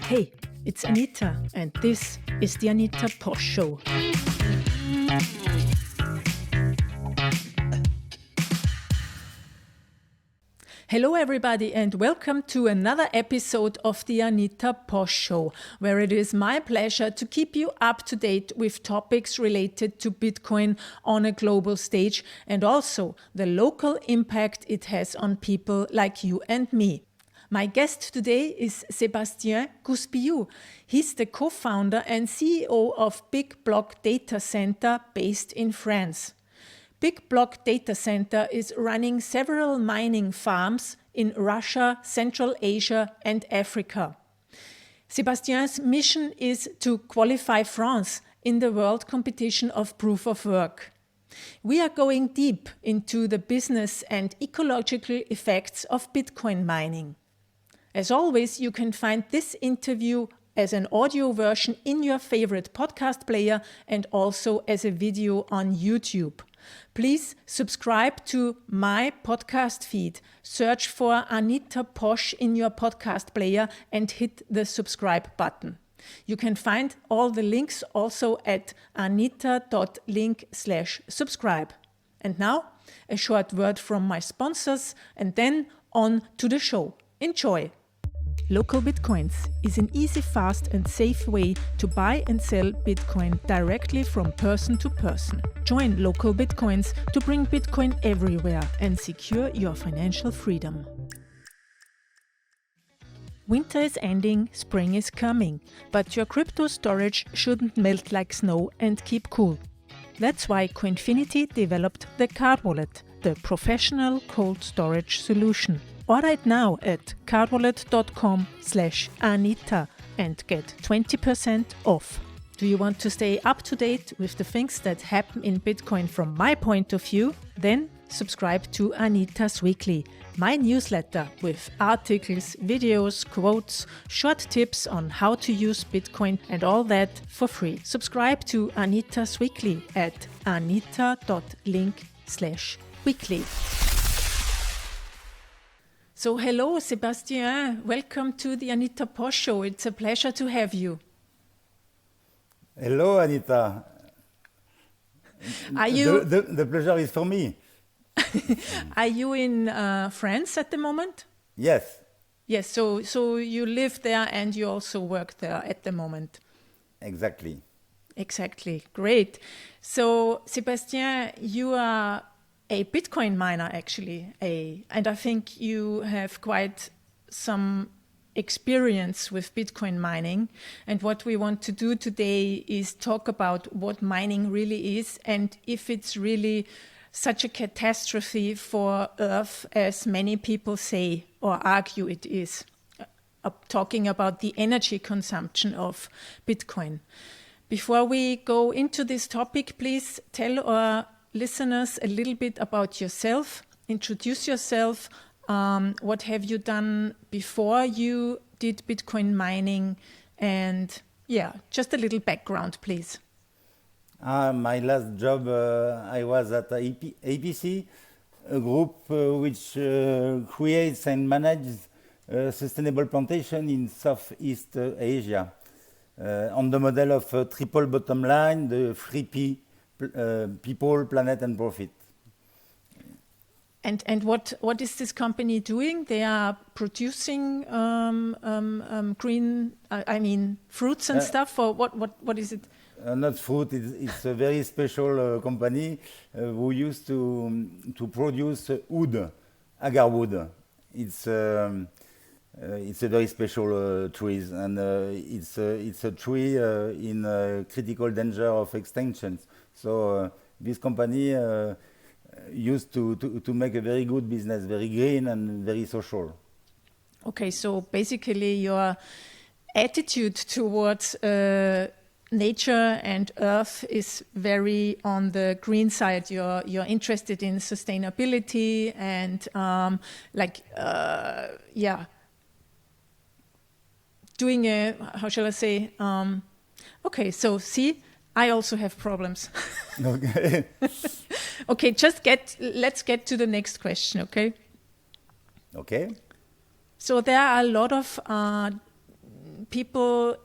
Hey, it's Anita, and this is the Anita Posch Show. Hello everybody and welcome to another episode of the Anita Posch Show, where it is my pleasure to keep you up to date with topics related to Bitcoin on a global stage and also the local impact it has on people like you and me. My guest today is Sébastien Gouspillou. He's the co-founder and CEO of BigBlockDatacenter based in France. BigBlockDatacenter is running several mining farms in Russia, Central Asia, and Africa. Sébastien's mission is to qualify France in the world competition of proof of work. We are going deep into the business and ecological effects of Bitcoin mining. As always, you can find this interview as an audio version in your favorite podcast player and also as a video on YouTube. Please subscribe to my podcast feed. Search for Anita Posch in your podcast player and hit the subscribe button. You can find all the links also at anita.link/subscribe. And now, a short word from my sponsors and then on to the show. Enjoy! Local Bitcoins is an easy, fast and safe way to buy and sell Bitcoin directly from person to person. Join Local Bitcoins to bring Bitcoin everywhere and secure your financial freedom. Winter is ending, spring is coming, but your crypto storage shouldn't melt like snow and keep cool. That's why Coinfinity developed the Card Wallet, the professional cold storage solution. Order it now at cardwallet.com/Anita and get 20% off. Do you want to stay up to date with the things that happen in Bitcoin from my point of view? Then subscribe to Anita's Weekly, my newsletter with articles, videos, quotes, short tips on how to use Bitcoin and all that for free. Subscribe to Anita's Weekly at anita.link/weekly. So hello, Sébastien. Welcome to the Anita Posch Show. It's a pleasure to have you. Hello, Anita. Are you? The pleasure is for me. Are you in France at the moment? Yes. Yes. So you live there and you also work there at the moment. Exactly. Exactly. Great. So Sébastien, you are a Bitcoin miner, actually, and I think you have quite some experience with Bitcoin mining. And what we want to do today is talk about what mining really is and if it's really such a catastrophe for Earth as many people say or argue it is, talking about the energy consumption of Bitcoin. Before we go into this topic, please tell our listeners a little bit about yourself. Introduce yourself. What have you done before you did Bitcoin mining? And just a little background, please. My last job, I was at APC, a group which creates and manages sustainable plantation in Southeast Asia, on the model of triple bottom line, the 3P. People, planet, and profit. And what is this company doing? They are producing green, fruits and stuff. Or what is it? Not fruit. It's a very special company who used to produce wood, agar wood. It's a very special tree, and it's a tree in critical danger of extinction. So this company used to make a very good business, very green and very social. Okay, so basically your attitude towards nature and Earth is very on the green side. You're interested in sustainability and doing a, how shall I say? Okay, so see. I also have problems. Okay. Okay, let's get to the next question, okay? Okay. So there are a lot of people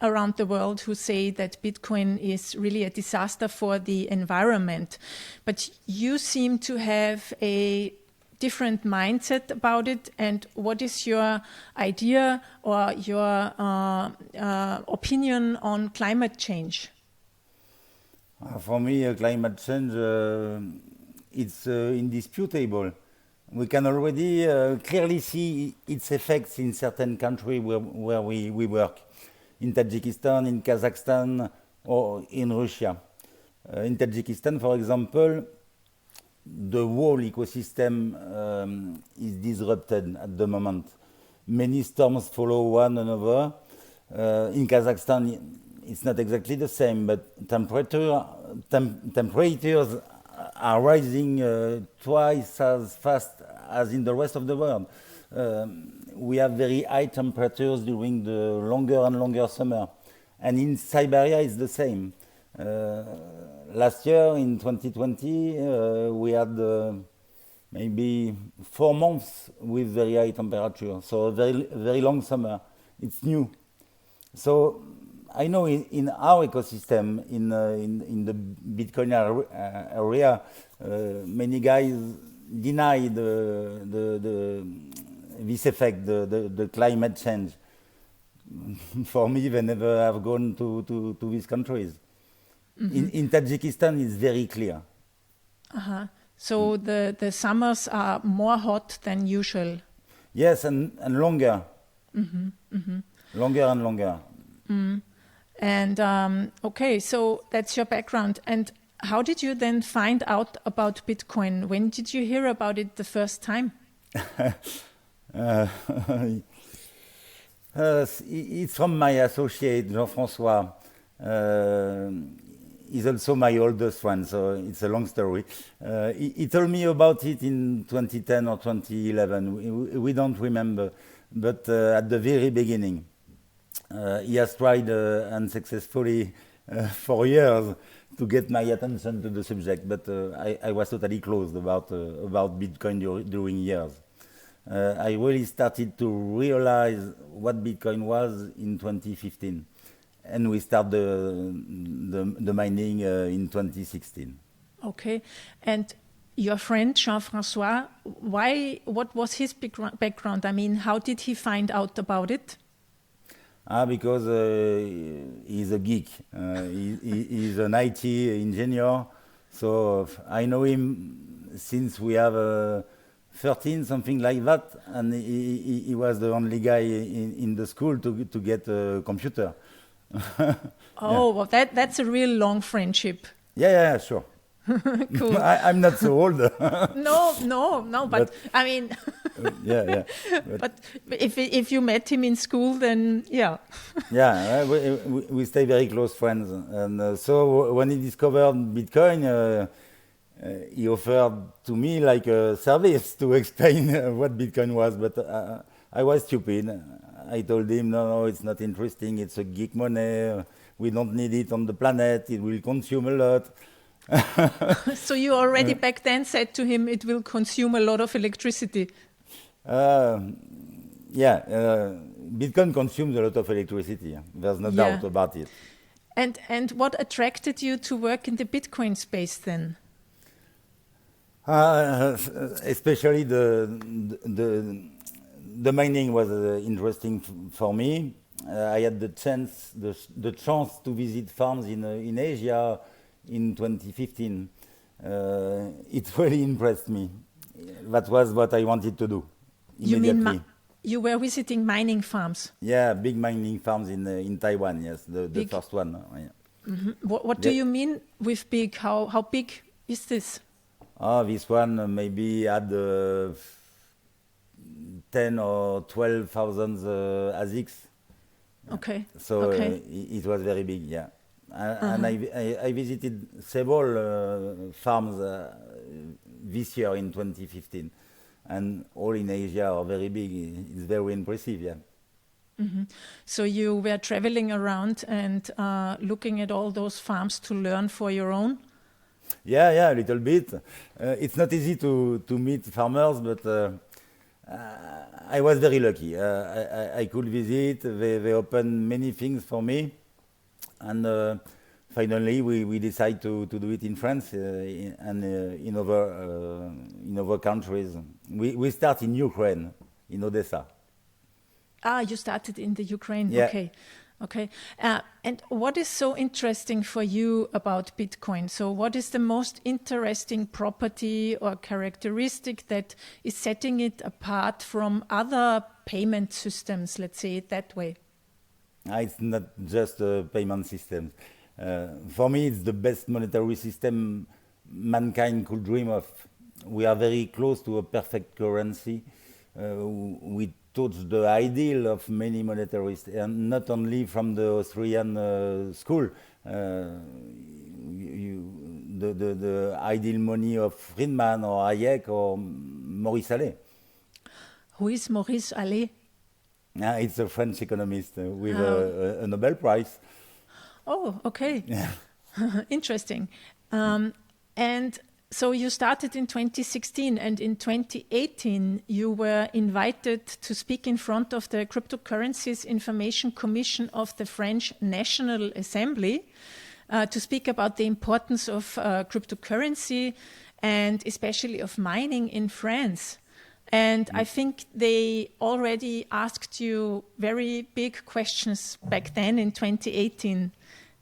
around the world who say that Bitcoin is really a disaster for the environment. But you seem to have a different mindset about it. And what is your idea or your opinion on climate change? For me, climate change, it's indisputable. We can already clearly see its effects in certain countries where we work. In Tajikistan, in Kazakhstan, or in Russia. In Tajikistan, for example, the whole ecosystem is disrupted at the moment. Many storms follow one another. In Kazakhstan, it's not exactly the same, but temperatures are rising twice as fast as in the rest of the world. We have very high temperatures during the longer and longer summer. And in Siberia, it's the same. Last year, in 2020, we had maybe 4 months with very high temperature. So a very, very long summer. It's new. So I know in our ecosystem, in the Bitcoin area, many guys deny this effect, the climate change. For me, they never have gone to these countries. Mm-hmm. In Tajikistan, it's very clear. Uh-huh. So the summers are more hot than usual. Yes, and longer. Mm-hmm. Mm-hmm. Longer and longer. Mm. And okay, so that's your background. And how did you then find out about Bitcoin? When did you hear about it the first time? It's from my associate, Jean-François. He's also my oldest friend, so it's a long story. He told me about it in 2010 or 2011. We don't remember, but at the very beginning. He has tried unsuccessfully for years to get my attention to the subject, but I was totally closed about Bitcoin during years. I really started to realize what Bitcoin was in 2015, and we started the mining in 2016. Okay, and your friend Jean-François, what was his background? I mean, how did he find out about it? Because he's a geek. He's an IT engineer, so I know him since we have 13, something like that, and he was the only guy in the school to get a computer. Oh, well, that's a real long friendship. Yeah, sure. Cool. I'm not so old. No, but I mean, yeah. But if you met him in school, then yeah. Yeah, we stay very close friends, and so when he discovered Bitcoin, he offered to me like a service to explain what Bitcoin was, but I was stupid. I told him, no, it's not interesting. It's a geek money. We don't need it on the planet. It will consume a lot. So you already back then said to him it will consume a lot of electricity. Bitcoin consumes a lot of electricity. There's no doubt about it. And what attracted you to work in the Bitcoin space then? Especially the mining was interesting for me. I had the chance to visit farms in Asia in 2015. It really impressed me. That was what I wanted to do immediately. You mean you were visiting mining farms? Yeah, big mining farms in Taiwan, yes, the first one. Yeah. Mm-hmm. What do you mean with big? How big is this? This one maybe had 10 or 12,000 ASICs. Okay. So it was very big, yeah. And I visited several farms this year in 2015, and all in Asia are very big. It's very impressive, yeah. Mm-hmm. So you were traveling around and looking at all those farms to learn for your own? Yeah, a little bit. It's not easy to meet farmers, but I was very lucky. I could visit. They opened many things for me, and finally we decided to do it in France and in other countries. We start in Ukraine, in Odessa. Ah, you started in the Ukraine. Yeah. Okay. Okay. And what is so interesting for you about Bitcoin? So what is the most interesting property or characteristic that is setting it apart from other payment systems, let's say it that way? It's not just a payment system. For me, it's the best monetary system mankind could dream of. We are very close to a perfect currency. We touch the ideal of many monetarists, and not only from the Austrian school. The ideal money of Friedman or Hayek or Maurice Allais. Who is Maurice Allais? It's a French economist with a Nobel Prize. Oh, okay. Yeah. Interesting. And so you started in 2016, and in 2018 you were invited to speak in front of the Cryptocurrencies Information Commission of the French National Assembly to speak about the importance of cryptocurrency and especially of mining in France. And I think they already asked you very big questions back then in 2018,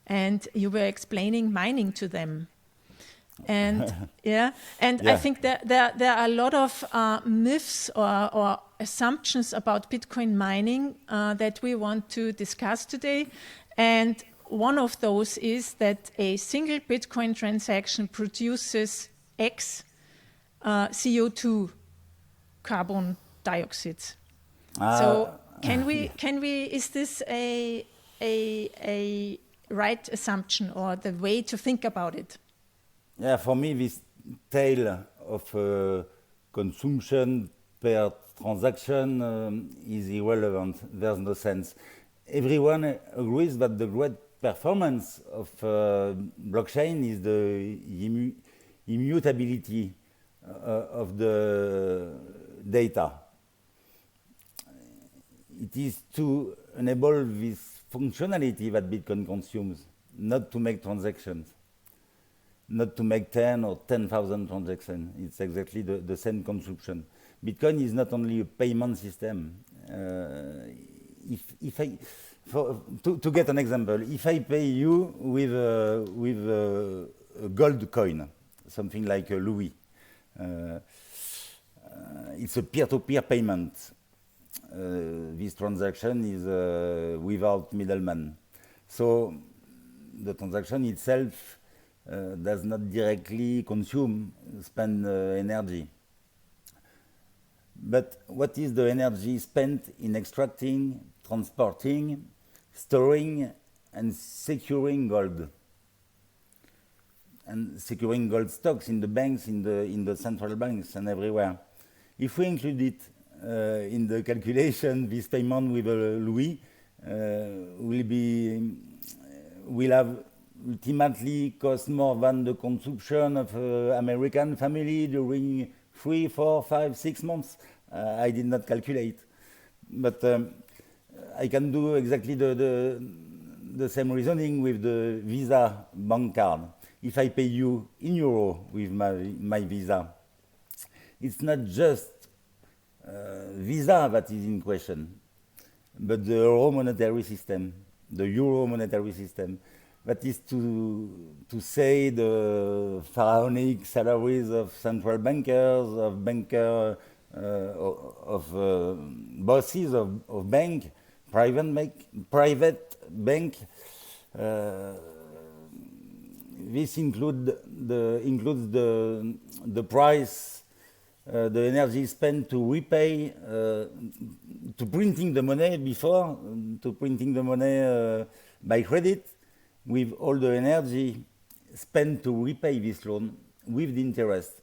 and you were explaining mining to them. And I think that there are a lot of myths or assumptions about Bitcoin mining that we want to discuss today. And one of those is that a single Bitcoin transaction produces X CO2, carbon dioxide. So is this a right assumption or the way to think about it? Yeah, for me, this tale of consumption per transaction is irrelevant. There's no sense. Everyone agrees that the great performance of blockchain is the immutability of the data. It is to enable this functionality that Bitcoin consumes, not to make transactions. Not to make 10 or 10,000 transactions. It's exactly the same consumption. Bitcoin is not only a payment system. To get an example, if I pay you with a gold coin, something like a louis, it's a peer-to-peer payment. This transaction is without middleman. So the transaction itself does not directly spend energy. But what is the energy spent in extracting, transporting, storing, and securing gold? And securing gold stocks in the banks, in the central banks, and everywhere. If we include it in the calculation, this payment with a louis will have ultimately cost more than the consumption of American family during 3, 4, 5, 6 months. I did not calculate, but I can do exactly the same reasoning with the Visa bank card. If I pay you in euro with my Visa, it's not just Visa that is in question, but the euro monetary system, the euro monetary system. That is to say the pharaonic salaries of central bankers, of bosses of bank, private bank. This includes the price, the energy spent to repay, to printing the money before, to printing the money by credit, with all the energy spent to repay this loan with the interest.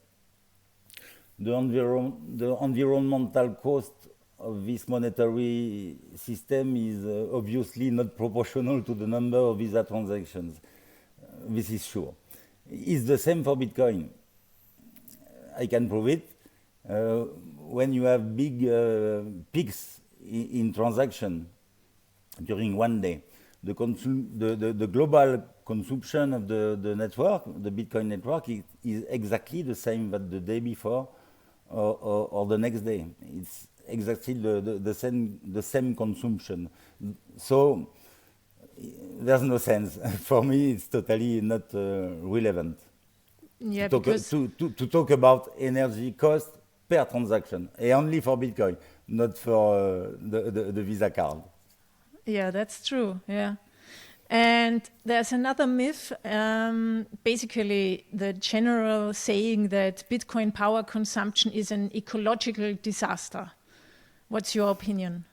The environmental cost of this monetary system is obviously not proportional to the number of Visa transactions. This is sure. It's the same for Bitcoin. I can prove it. When you have big peaks in transaction during one day, the global consumption of the network, the Bitcoin network, is exactly the same that the day before or the next day. It's exactly the same consumption. So there's no sense. For me, it's totally not relevant. Yeah, to talk about energy cost per transaction, and only for Bitcoin, not for the Visa card. Yeah, that's true. Yeah. And there's another myth, basically the general saying that Bitcoin power consumption is an ecological disaster. What's your opinion?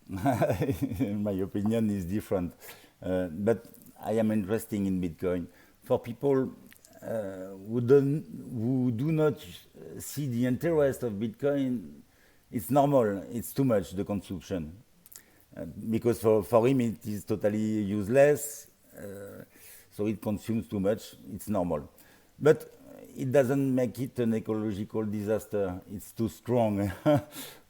My opinion is different, but I am interested in Bitcoin. For people who do not see the interest of Bitcoin, it's normal. It's too much, the consumption. Because for him it is totally useless, so it consumes too much. It's normal, but it doesn't make it an ecological disaster. It's too strong.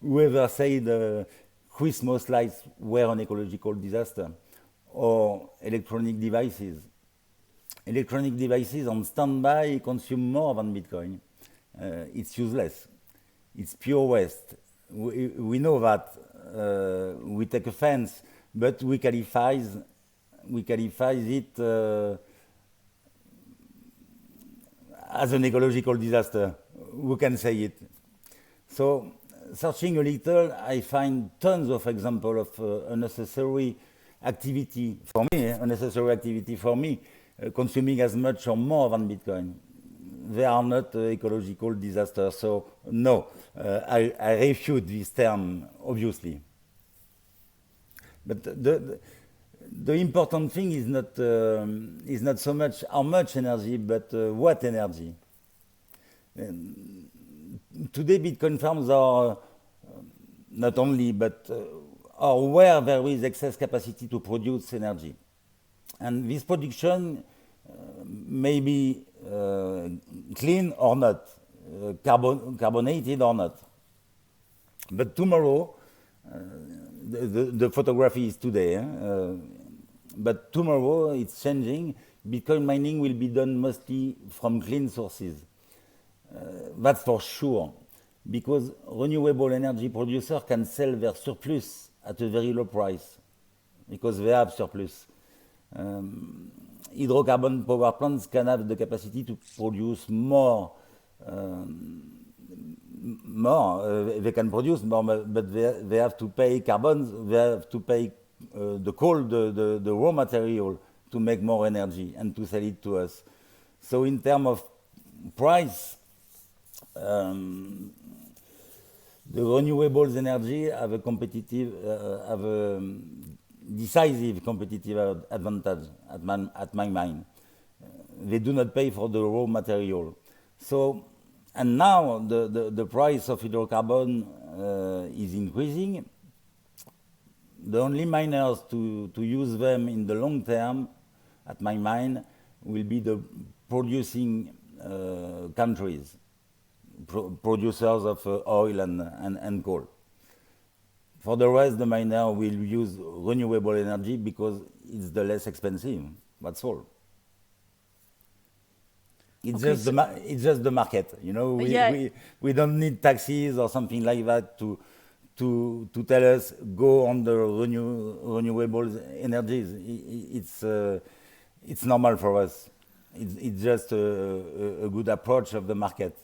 Whoever said Christmas lights were an ecological disaster, or electronic devices. Electronic devices on standby consume more than Bitcoin. It's useless. It's pure waste. We know that. We take offense, but we qualify it as an ecological disaster. Who can say it? So, searching a little, I find tons of examples of unnecessary activity for me, consuming as much or more than Bitcoin. They are not ecological disasters. So no, I refute this term, obviously. But the important thing is not so much how much energy, but what energy. Today, Bitcoin farms are not only, but are where there is excess capacity to produce energy, and this production may be clean or not, carbonated or not. But tomorrow, the photography is today, but tomorrow it's changing. Bitcoin mining will be done mostly from clean sources. That's for sure, because renewable energy producers can sell their surplus at a very low price, because they have surplus. Hydrocarbon power plants can have the capacity to produce more. They can produce more, but they have to pay carbon. They have to pay the coal, the raw material, to make more energy and to sell it to us. So, in terms of price, the renewables energy have a decisive competitive advantage at my mind. They do not pay for the raw material. So, and now the price of hydrocarbon is increasing. The only miners to use them in the long term, at my mind, will be the producing countries, producers of oil and coal. For the rest, the miner will use renewable energy because it's the less expensive. That's all. It's just the market, you know. We don't need taxes or something like that to tell us go on the renewable energies. It's normal for us. It's just a good approach of the market.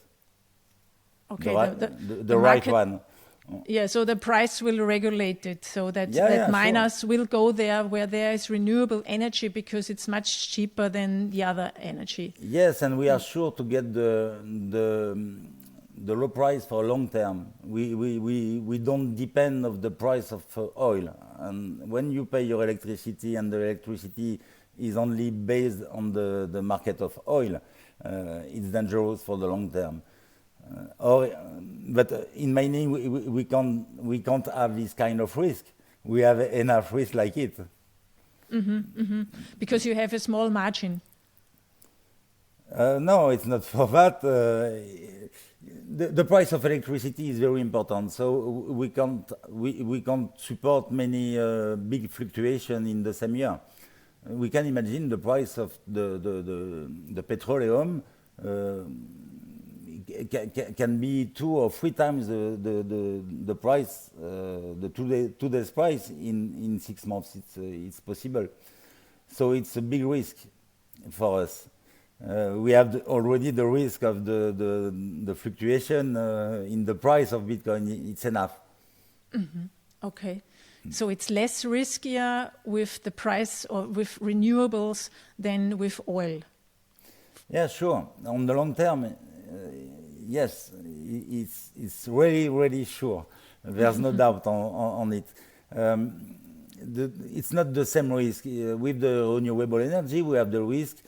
Okay, the right one. Yeah, so the price will regulate it so that, miners will go there where there is renewable energy because it's much cheaper than the other energy. Yes, and we are sure to get the low price for long term. We don't depend on the price of oil. And when you pay your electricity and the electricity is only based on the market of oil, it's dangerous for the long term. But in mining, we can't have this kind of risk. We have enough risk like it. Because you have a small margin. No, it's not for that. The price of electricity is very important, so we can't support many big fluctuation in the same year. We can imagine the price of the petroleum can be 2 or 3 times the price, today's price in 6 months. It's possible. So it's a big risk for us. We have already the risk of the fluctuation in the price of Bitcoin. It's enough. Okay. So it's less riskier with the price or with renewables than with oil. Yeah, sure. On the long term, yes, it's really sure. There's no doubt on it. It's not the same risk. With the renewable energy, we have the risk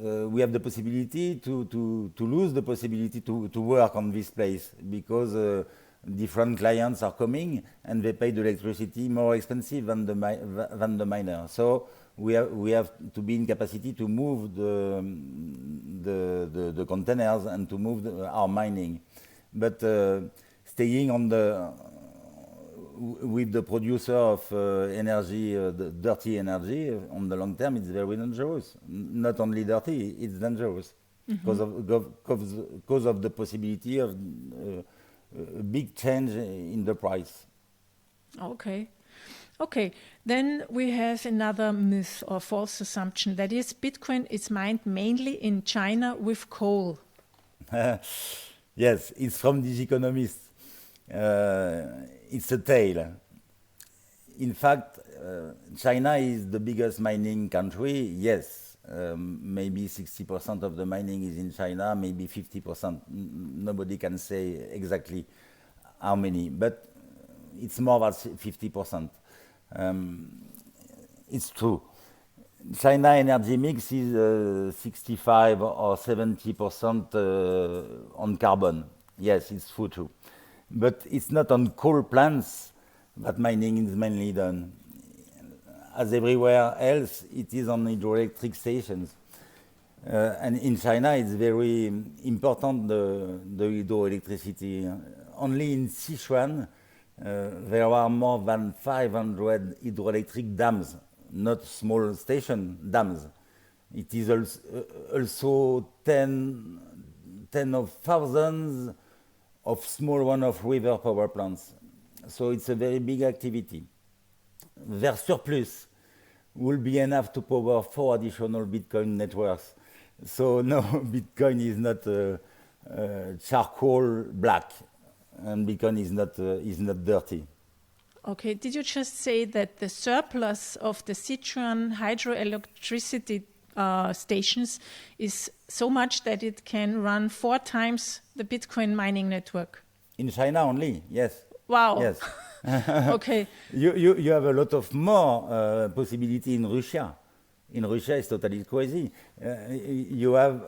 we have the possibility to lose the possibility to work on this place because different clients are coming and they pay the electricity more expensive than the miner. So we have to be in capacity to move the containers and to move our mining. But staying with the producer of energy, the dirty energy, on the long term, it's very dangerous. Not only dirty, it's dangerous because of the possibility of a big change in the price. Okay. Then we have another myth or false assumption, that is Bitcoin is mined mainly in China with coal. Yes, it's from The Economist. It's a tale. In fact, China is the biggest mining country. Yes, maybe 60% of the mining is in China, maybe 50%. Nobody can say exactly how many, but it's more than 50%. It's true. China energy mix is 65 or 70% on carbon. Yes, it's true too. But it's not on coal plants that mining is mainly done. As everywhere else, it is on hydroelectric stations. And in China, it's very important, the hydroelectricity. Only in Sichuan, there are more than 500 hydroelectric dams, not small station dams. It is also 10 of thousands of small one-off river power plants. So it's a very big activity. Their surplus will be enough to power 4 additional Bitcoin networks. So no, Bitcoin is not charcoal black, and Bitcoin is not dirty. Okay, did you just say that the surplus of the Sichuan hydroelectricity stations is so much that it can run 4 times the Bitcoin mining network? In China only, yes. Wow. Yes. Okay. You have a lot of more possibility in Russia. In Russia, it's totally crazy. You have.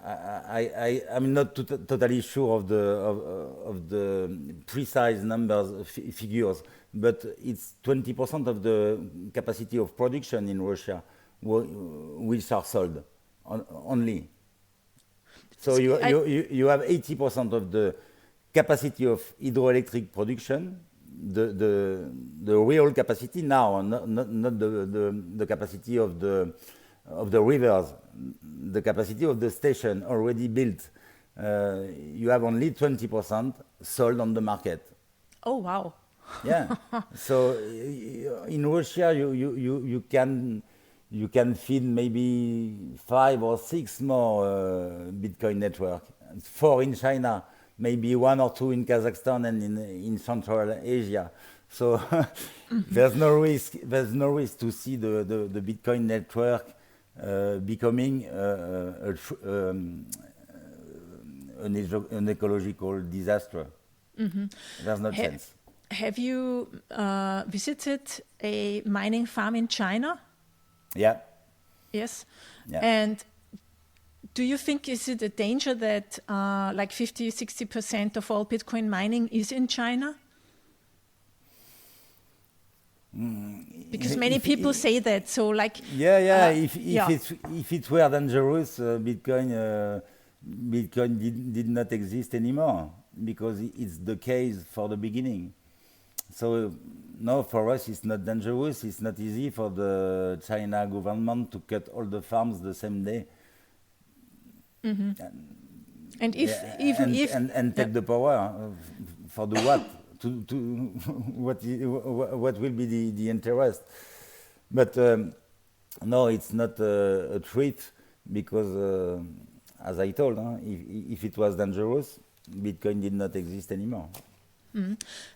I'm not totally sure of the precise numbers figures, but it's 20% of the capacity of production in Russia which are sold only. So you have 80% of the capacity of hydroelectric production, the real capacity now, not the capacity of the rivers, the capacity of the station already built. You have only 20% sold on the market. Oh wow! Yeah. So in Russia, you can feed maybe 5 or 6 more Bitcoin network. 4 in China, maybe 1 or 2 in Kazakhstan and in Central Asia. So there's no risk. There's no risk to see the Bitcoin network becoming an ecological disaster. Mm-hmm. There's no chance. Have you visited a mining farm in China? Yeah. Yes. Yeah. And do you think is it a danger that like 50-60% of all Bitcoin mining is in China? Because many people say that. So like. If it were dangerous, Bitcoin did not exist anymore, because it's the case for the beginning. So no, for us it's not dangerous. It's not easy for the China government to cut all the farms the same day. And and take the power for the what? to what will be the interest? But no, it's not a threat, because as I told, if it was dangerous, Bitcoin did not exist anymore.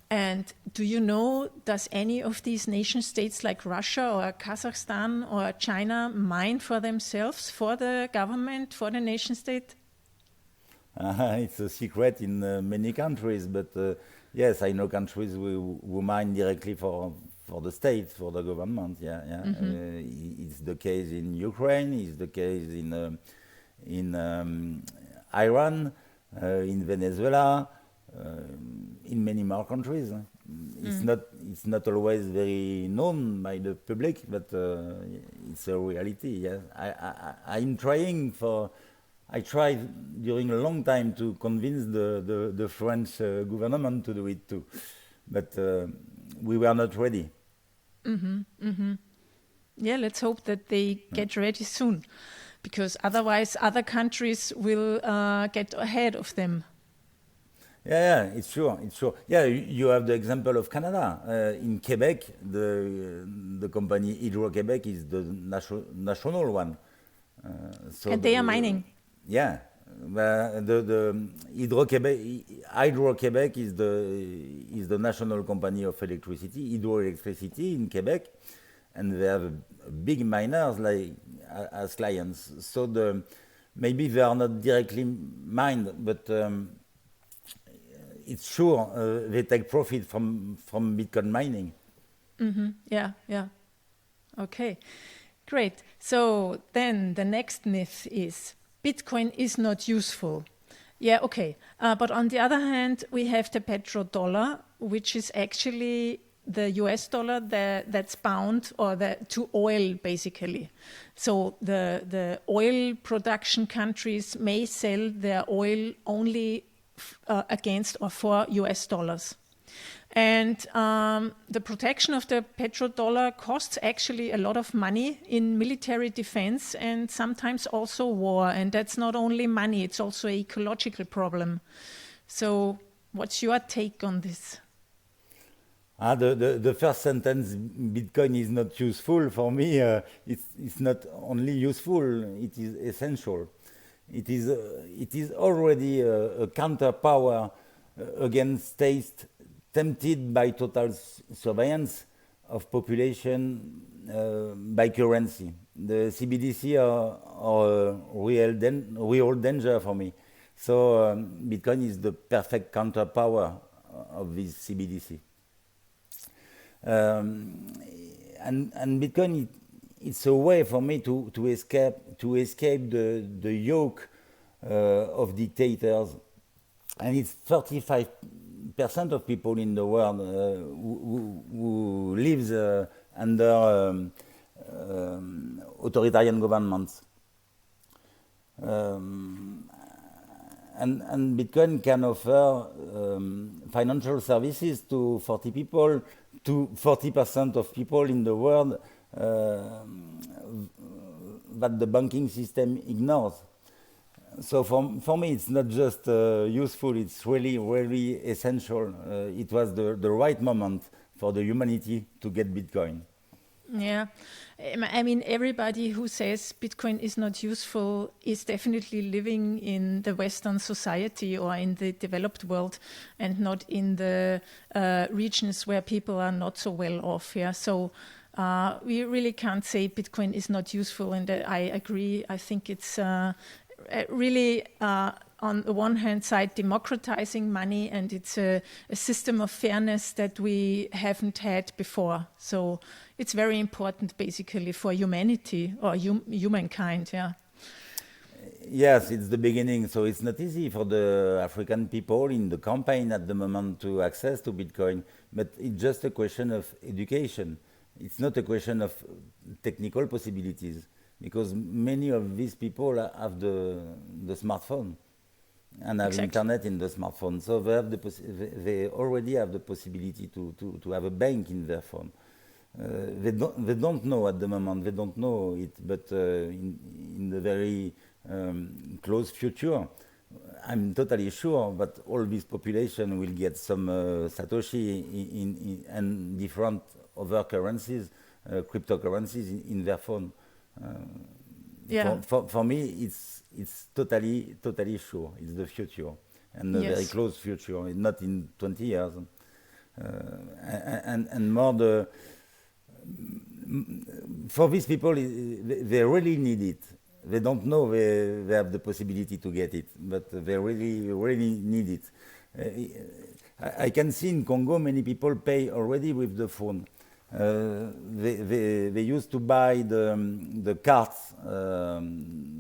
And do you know, does any of these nation states like Russia or Kazakhstan or China mine for themselves, for the government, for the nation state? It's a secret in many countries, but yes, I know countries who mine directly for the state, for the government. It's the case in Ukraine. It's the case in Iran, in Venezuela, in many more countries. It's not always very known by the public, but it's a reality. Yes, I'm trying for. I tried during a long time to convince the French government to do it too, but we were not ready. Yeah, let's hope that they get ready soon, because otherwise other countries will get ahead of them. Yeah, it's true. Yeah, you have the example of Canada. In Quebec, the company Hydro-Québec is the national one. And they are mining. Yeah, the Hydro-Québec is the national company of electricity, hydroelectricity in Quebec, and they have big miners as clients. So maybe they are not directly mined, but it's sure they take profit from Bitcoin mining. Yeah. Okay, great. So then the next myth is Bitcoin is not useful. Yeah, okay. But on the other hand, we have the petrodollar, which is actually the US dollar that's bound to oil, basically. So the oil production countries may sell their oil only against or for US dollars. And the protection of the petrodollar costs actually a lot of money in military defense and sometimes also war. And that's not only money, it's also an ecological problem. So what's your take on this? The first sentence, Bitcoin is not useful, for me, it's not only useful, it is essential. It is already a counterpower against states tempted by total surveillance of population by currency. The CBDC are a real danger for me. So Bitcoin is the perfect counterpower of this CBDC. And Bitcoin, it's a way for me to escape the yoke of dictators, and it's 35% of people in the world who lives under authoritarian governments. And Bitcoin can offer financial services to 40% of people in the world that the banking system ignores. So for me, it's not just useful, it's really, really essential. It was the right moment for the humanity to get Bitcoin. Yeah, I mean, everybody who says Bitcoin is not useful is definitely living in the Western society or in the developed world and not in the regions where people are not so well off. Yeah, so we really can't say Bitcoin is not useful, and I agree. I think it's really on the one hand side democratizing money, and it's a system of fairness that we haven't had before. So it's very important basically for humanity or humankind. Yeah. Yes, it's the beginning. So it's not easy for the African people in the campaign at the moment to access to Bitcoin, but it's just a question of education. it's not a question of technical possibilities, because many of these people have the smartphone and have internet in the smartphone, so they have they already have the possibility to have a bank in their phone. They don't know at the moment. They don't know it, but in the very close future, I'm totally sure that all this population will get some Satoshi and different other currencies, cryptocurrencies in their phone. For me, it's totally sure. It's the future, and the very close future, not in 20 years. And more for these people, they really need it. They don't know they have the possibility to get it, but they really need it. I can see in Congo many people pay already with the phone. They used to buy the cards,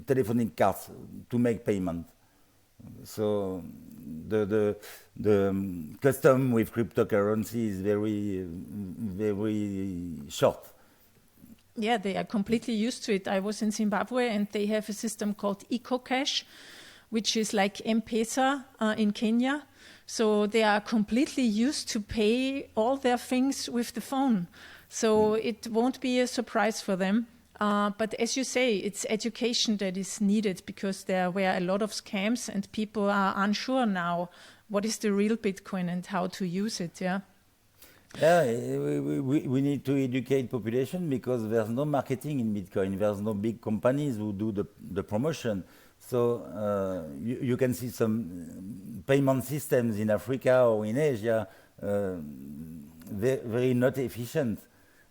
telephonic cards, to make payment. So the custom with cryptocurrency is very short. Yeah, they are completely used to it. I was in Zimbabwe, and they have a system called EcoCash, which is like M-Pesa in Kenya. So they are completely used to pay all their things with the phone. So it won't be a surprise for them. But as you say, it's education that is needed, because there were a lot of scams and people are unsure now what is the real Bitcoin and how to use it. Yeah. Yeah, we need to educate population, because there's no marketing in Bitcoin. There's no big companies who do the promotion. So you can see some payment systems in Africa or in Asia, very not efficient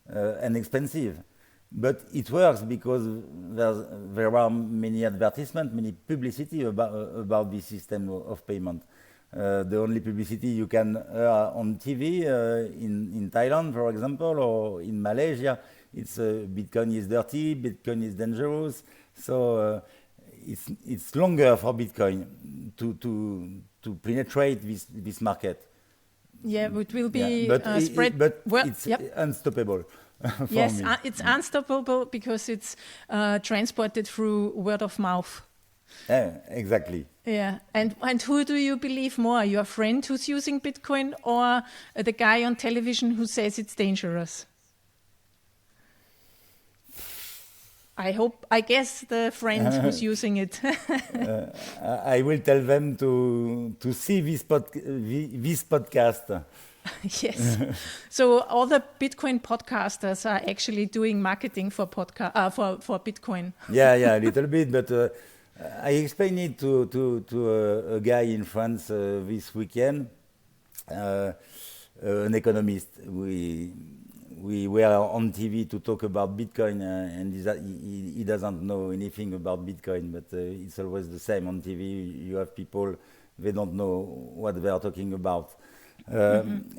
and expensive. But it works because there are many advertisements, many publicity about this system of payment. The only publicity you can hear on TV in Thailand, for example, or in Malaysia, it's Bitcoin is dirty, Bitcoin is dangerous. So it's longer for Bitcoin to penetrate this market. Yeah, it will be spread. But it's unstoppable. Yes, it's unstoppable because it's transported through word of mouth. Yeah, exactly. Yeah, and who do you believe more? Your friend who's using Bitcoin, or the guy on television who says it's dangerous? I guess the friend who's using it. I will tell them to see this podcast. Yes. So all the Bitcoin podcasters are actually doing marketing for Bitcoin. Yeah, a little bit, but I explained it to a guy in France this weekend, an economist. We were on TV to talk about Bitcoin, and he doesn't know anything about Bitcoin, but it's always the same on TV. You have people, they don't know what they are talking about. And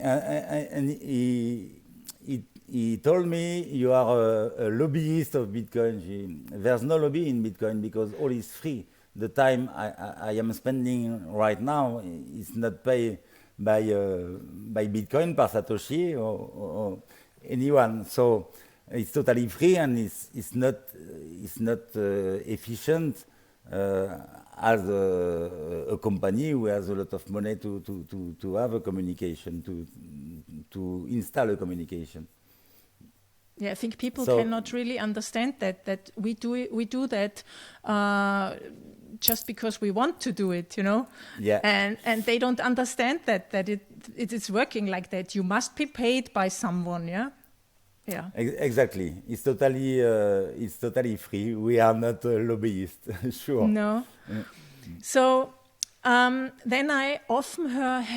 he told me, you are a lobbyist of Bitcoin. There's no lobby in Bitcoin because all is free. The time I am spending right now is not paid by Bitcoin, by Satoshi or anyone. So it's totally free, and it's not efficient as a company who has a lot of money to have a communication, to install a communication. Yeah, I think people cannot really understand that we do that just because we want to do it, you know. Yeah. And they don't understand that it is working like that. You must be paid by someone, yeah. Yeah. Exactly. It's totally free. We are not lobbyists, sure. No. Yeah. So then I often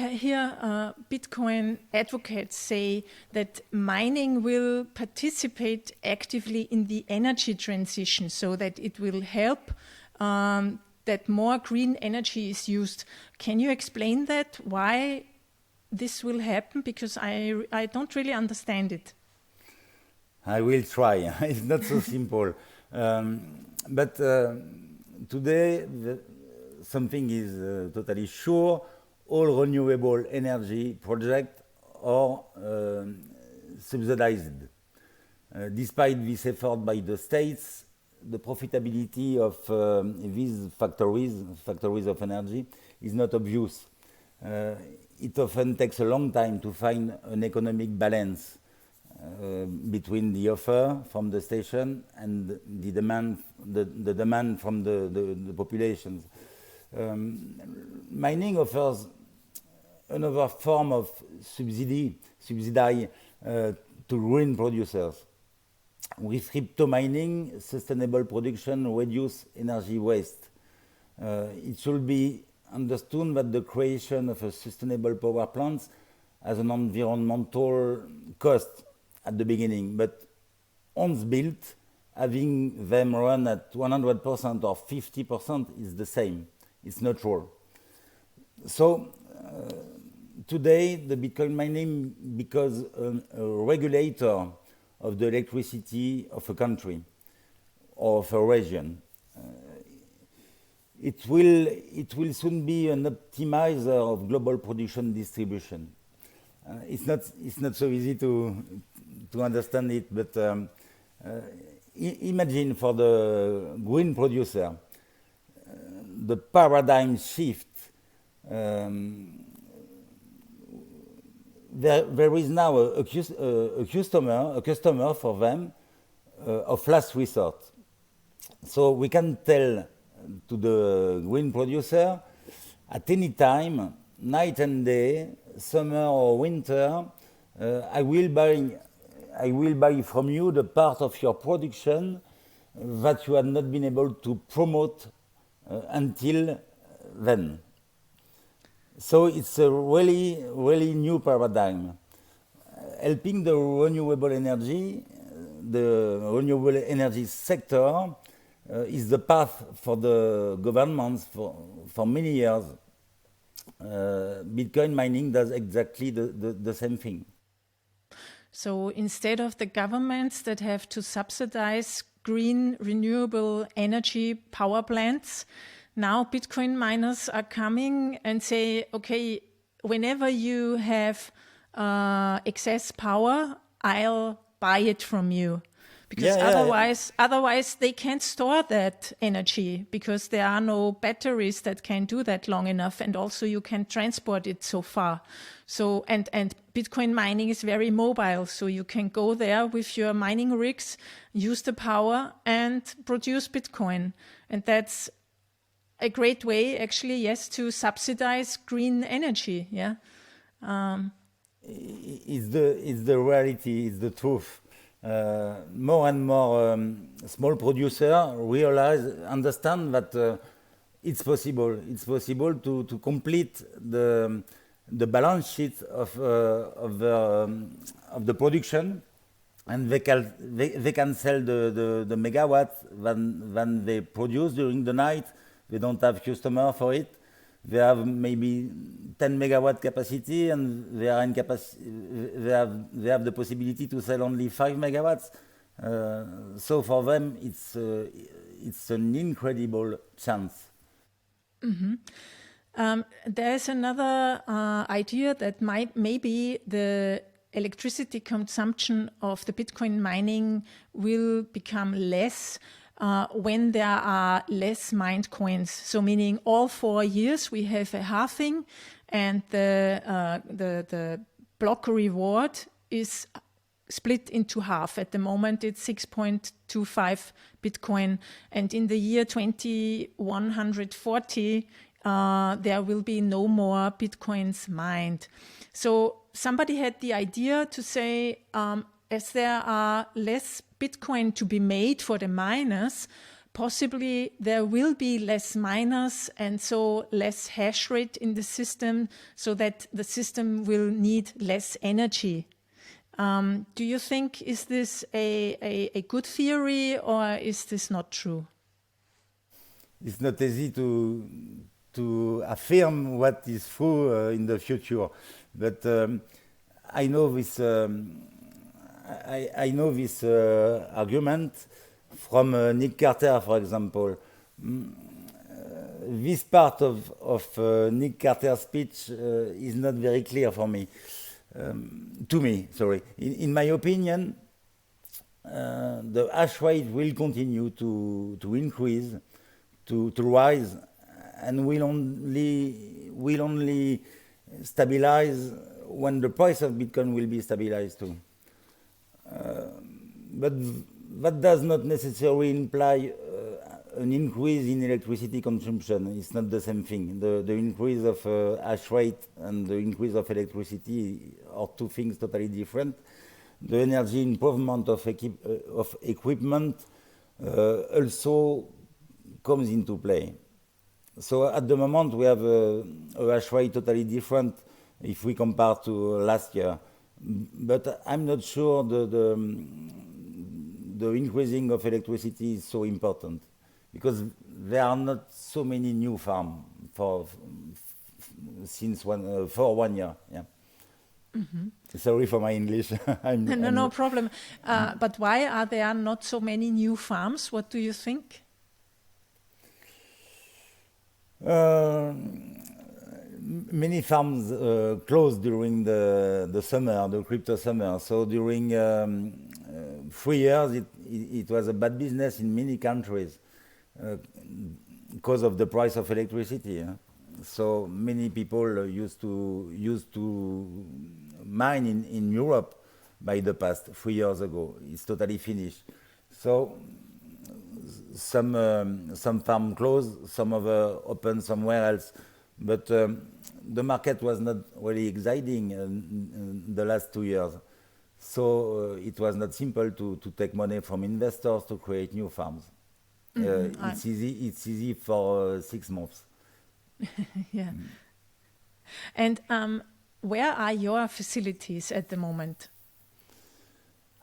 hear Bitcoin advocates say that mining will participate actively in the energy transition, so that it will help that more green energy is used. Can you explain that? Why this will happen? Because I don't really understand it. I will try. It's not so simple. But today, something is totally sure. All renewable energy projects are subsidized. Despite this effort by the states, the profitability of these factories of energy, is not obvious. It often takes a long time to find an economic balance between the offer from the station and the demand from the populations. Mining offers another form of subsidy to green producers. With crypto mining, sustainable production reduces energy waste. It should be understood that the creation of a sustainable power plant has an environmental cost at the beginning, but once built, having them run at 100% or 50% is the same. It's natural. So today, the Bitcoin mining becomes a regulator of the electricity of a country or of a region. It will soon be an optimizer of global production distribution. It's not so easy to understand it, but imagine for the green producer the paradigm shift. There is now a customer for them of last resort. So we can tell to the green producer at any time, night and day, summer or winter, I will buy from you the part of your production that you have not been able to promote until then. So it's a really new paradigm, helping the renewable energy sector is the path for the governments for many years. Bitcoin mining does exactly the same thing. So instead of the governments that have to subsidize green renewable energy power plants, now Bitcoin miners are coming and say, okay, whenever you have excess power, I'll buy it from you. Because otherwise they can't store that energy because there are no batteries that can do that long enough, and also you can transport it so far. So and Bitcoin mining is very mobile, so you can go there with your mining rigs, use the power and produce Bitcoin. And that's a great way, actually, yes, to subsidize green energy. Yeah, it's the reality, it's the truth. More and more small producers understand that it's possible. It's possible to complete the balance sheet of the production, and they can sell the megawatts when they produce during the night. They don't have customer for it. They have maybe 10 megawatt capacity, and they have the possibility to sell only 5 megawatts. So for them, it's an incredible chance. Mm-hmm. There's another idea that maybe the electricity consumption of the Bitcoin mining will become less when there are less mined coins. So meaning all 4 years we have a halving, and the block reward is split into half. At the moment it's 6.25 Bitcoin, and in the year 2140 there will be no more Bitcoins mined. So somebody had the idea to say, as there are less Bitcoin to be made for the miners, possibly there will be less miners and so less hash rate in the system, so that the system will need less energy. Do you think, is this a good theory, or is this not true? It's not easy to affirm what is true in the future, but I know this. I know this argument from Nick Carter, for example. This part of Nick Carter's speech is not very clear for me. To me, sorry. In my opinion, the hash rate will continue to increase, to rise, and will only stabilize when the price of Bitcoin will be stabilized too. But that does not necessarily imply an increase in electricity consumption. It's not the same thing. The increase of hash rate and the increase of electricity are two things totally different. The energy improvement of equipment also comes into play. So at the moment we have a hash rate totally different if we compare to last year. But I'm not sure the increasing of electricity is so important, because there are not so many new farms for 1 year. Yeah. Mm-hmm. Sorry for my English. No problem. But why are there not so many new farms? What do you think? Many farms closed during the summer, the crypto summer. So during 3 years, it was a bad business in many countries because of the price of electricity. So many people used to mine in Europe by the past 3 years ago. It's totally finished. So some farm closed, some other open somewhere else. But the market was not really exciting in the last 2 years. So it was not simple to take money from investors to create new farms. It's easy for 6 months. Yeah. And where are your facilities at the moment?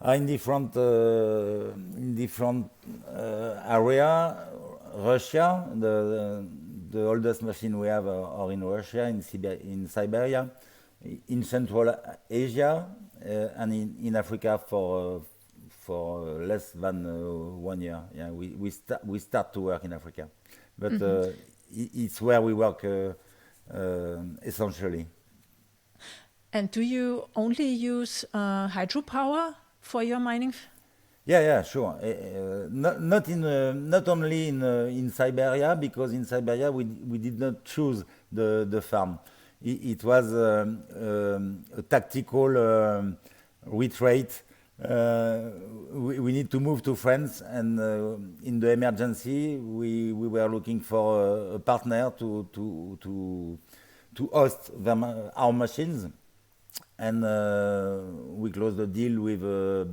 In different area. Russia, the oldest machine we have are in Russia, in Siberia, in Central Asia, and in Africa for less than 1 year. Yeah, we start to work in Africa, but it's where we work essentially. And do you only use hydropower for your mining? Yeah, sure. Not only in Siberia, because in Siberia we did not choose the farm. It was a tactical retreat. We need to move to France, and in the emergency, we were looking for a partner to host our machines. And we closed a deal with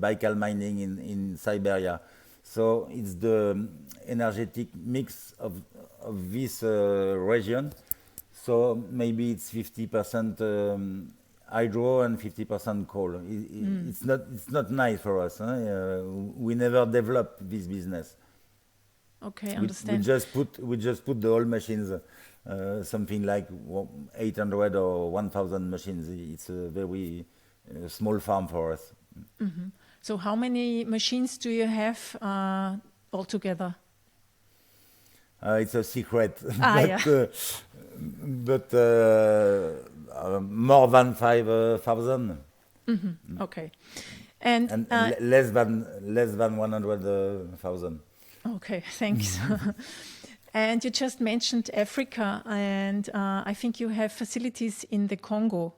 Baikal Mining in Siberia. So it's the energetic mix of this region. So maybe it's 50% hydro and 50% coal. It's not nice for us. We never developed this business. Okay, understand. We just put the old machines. Something like 800 or 1,000 machines. It's a very small farm for us. Mm-hmm. So how many machines do you have altogether? It's a secret, but more than 5,000. Mm-hmm. Okay, and less than 100,000. Okay, thanks. And you just mentioned Africa, and I think you have facilities in the Congo.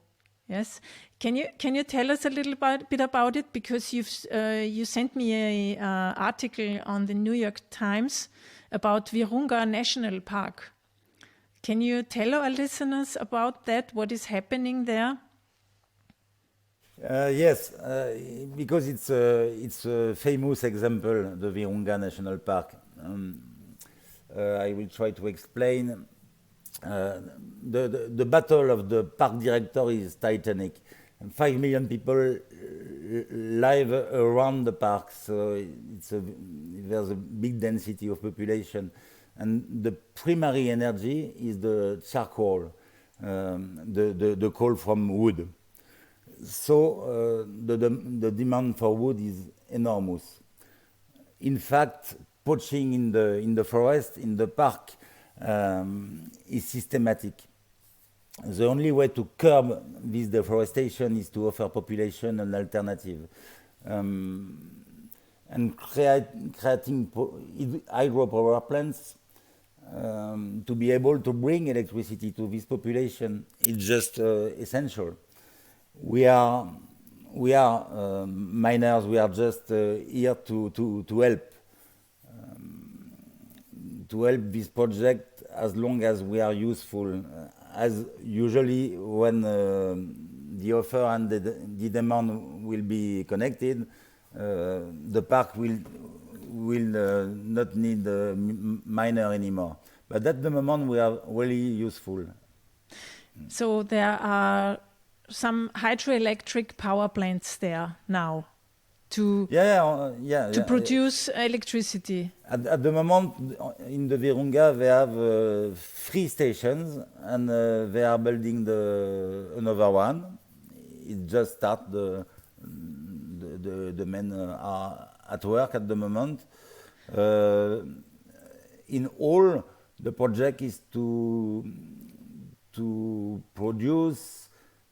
Yes, can you tell us a little bit about it? Because you sent me a article on the New York Times about Virunga National Park. Can you tell our listeners about that? What is happening there? Yes, because it's a famous example, the Virunga National Park. I will try to explain. The battle of the park director is titanic. 5 million people live around the park, so there's a big density of population. And the primary energy is the charcoal, the coal from wood. So the demand for wood is enormous. In fact, poaching in the forest, in the park, is systematic. The only way to curb this deforestation is to offer population an alternative. and creating hydropower plants to be able to bring electricity to this population is just essential. We are miners. We are just here to help this project as long as we are useful. As usually, when the offer and the demand will be connected, the park will not need a miner anymore. But at the moment, we are really useful. So there are some hydroelectric power plants there now to produce electricity. At the moment, in the Virunga, they have 3 stations, and they are building another one. It just started. The men are at work at the moment. In all, the project is to produce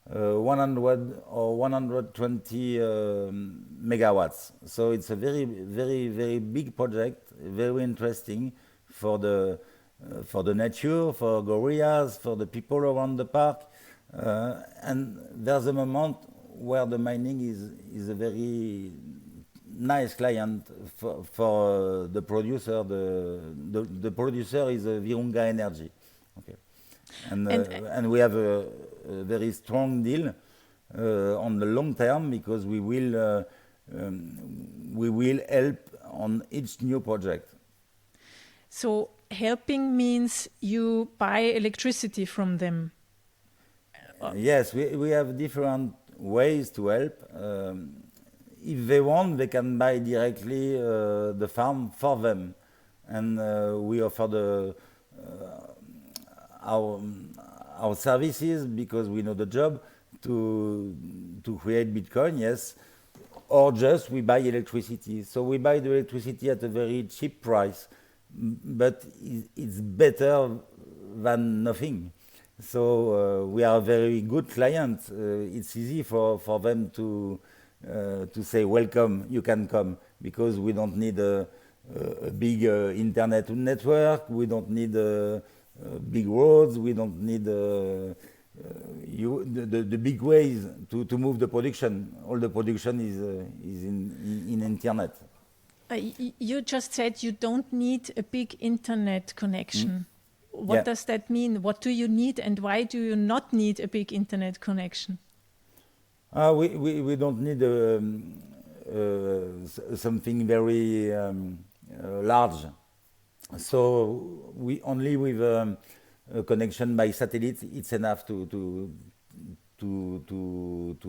100 or 120 megawatts. So it's a very, very, very big project, very interesting for the nature, for gorillas, for the people around the park. And there's a moment where the mining is a very nice client for the producer. The producer is Virunga Energy. Okay. And we have a very strong deal on the long term, because we will help on each new project. So helping means you buy electricity from them. Yes, we have different ways to help. If they want, they can buy directly the farm for them, and we offer our services, because we know the job, to create Bitcoin, yes, or just we buy electricity. So we buy the electricity at a very cheap price, but it's better than nothing. So we are a very good client. It's easy for them to say, welcome, you can come, because we don't need a big internet network, we don't need big roads, we don't need the big ways to move the production. All the production is in internet. You just said you don't need a big internet connection. What does that mean? What do you need, and why do you not need a big internet connection? We don't need something very large. So we only with a connection by satellite, it's enough to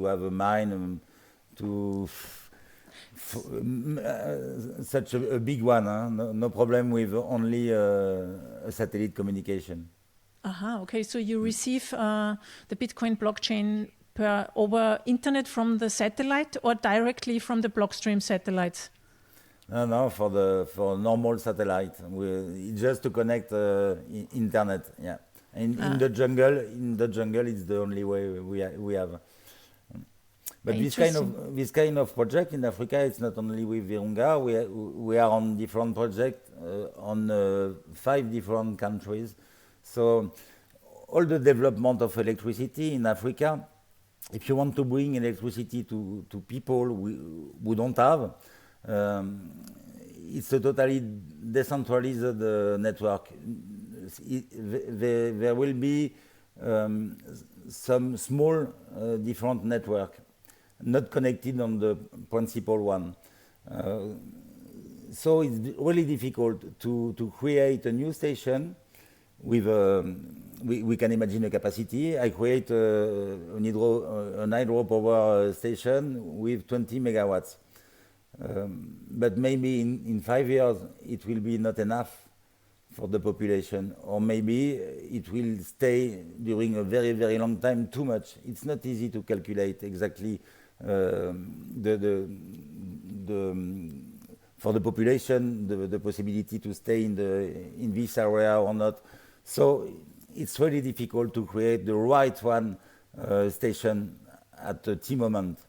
have a mine such a big one. No problem with only a satellite communication. Okay, so you receive the Bitcoin blockchain over internet from the satellite, or directly from the Blockstream satellites? No, for normal satellite. It's just to connect internet. Yeah, in the jungle, it's the only way we have. But this kind of project in Africa, it's not only with Virunga. We are on different projects on 5 different countries. So all the development of electricity in Africa, if you want to bring electricity to people who don't have, it's a totally decentralized network. There will be some small different network, not connected on the principal one. So it's really difficult to create a new station with we can imagine a capacity. I create an hydropower station with 20 megawatts. But maybe in 5 years it will be not enough for the population, or maybe it will stay during a very, very long time too much. It's not easy to calculate exactly for the population the possibility to stay in this area or not. So it's really difficult to create the right one station at the T moment.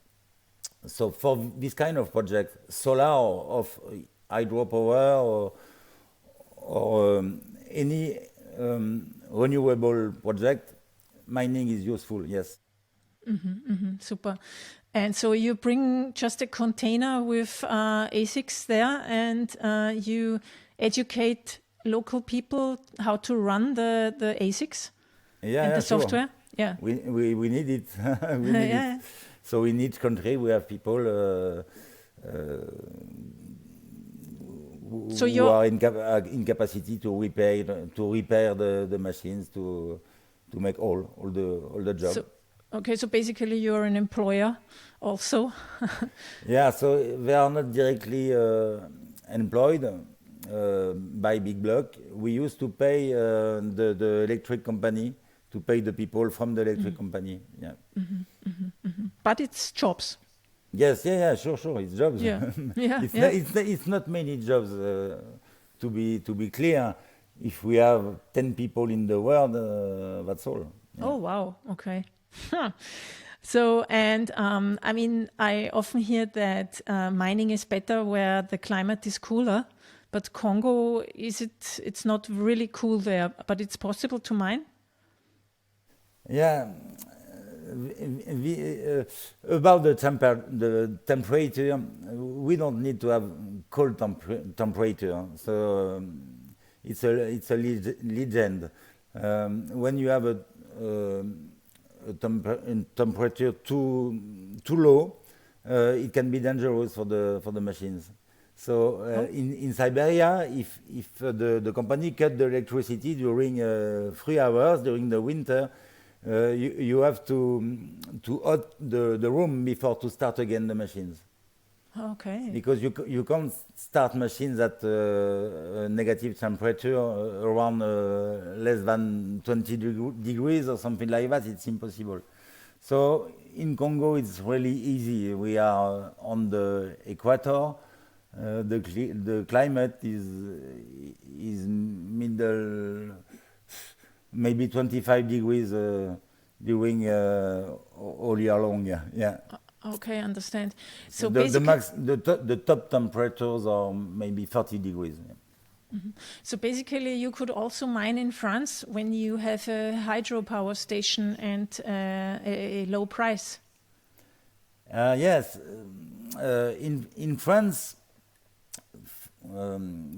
So for this kind of project, solar or of hydropower or any renewable project, mining is useful, yes. Super. And so you bring just a container with ASICs there, and you educate local people how to run the ASICs and the software. Sure. Yeah. We need it. We need Yeah. it. So in each country we have people So who are in capacity to repair the machines to make all the job. So, okay, so basically you're an employer also. Yeah, so they are not directly employed by Big Block. We used to pay the electric company to pay the people from the electric company. Yeah. But it's jobs. Yes, sure. It's jobs. Yeah, yeah, It's not many jobs. To be clear, if we have 10 people in the world, that's all. Yeah. Oh, wow. Okay. So, and I mean, I often hear that mining is better where the climate is cooler, but Congo, it's not really cool there, but it's possible to mine? Yeah. About the temperature, we don't need to have cold temperature. So it's a legend. When you have a temperature too low, it can be dangerous for the machines. So in Siberia, if the company cut the electricity during 3 hours during the winter, you have to hot the room before to start again the machines. Okay. Because you can't start machines at negative temperature around less than 20 degrees or something like that. It's impossible. So in Congo, it's really easy. We are on the equator. The climate is middle, maybe 25 degrees during all year long. Yeah. Okay, understand. So the top temperatures are maybe 30 degrees. Yeah. So basically, you could also mine in France when you have a hydropower station and a low price. Yes, in France,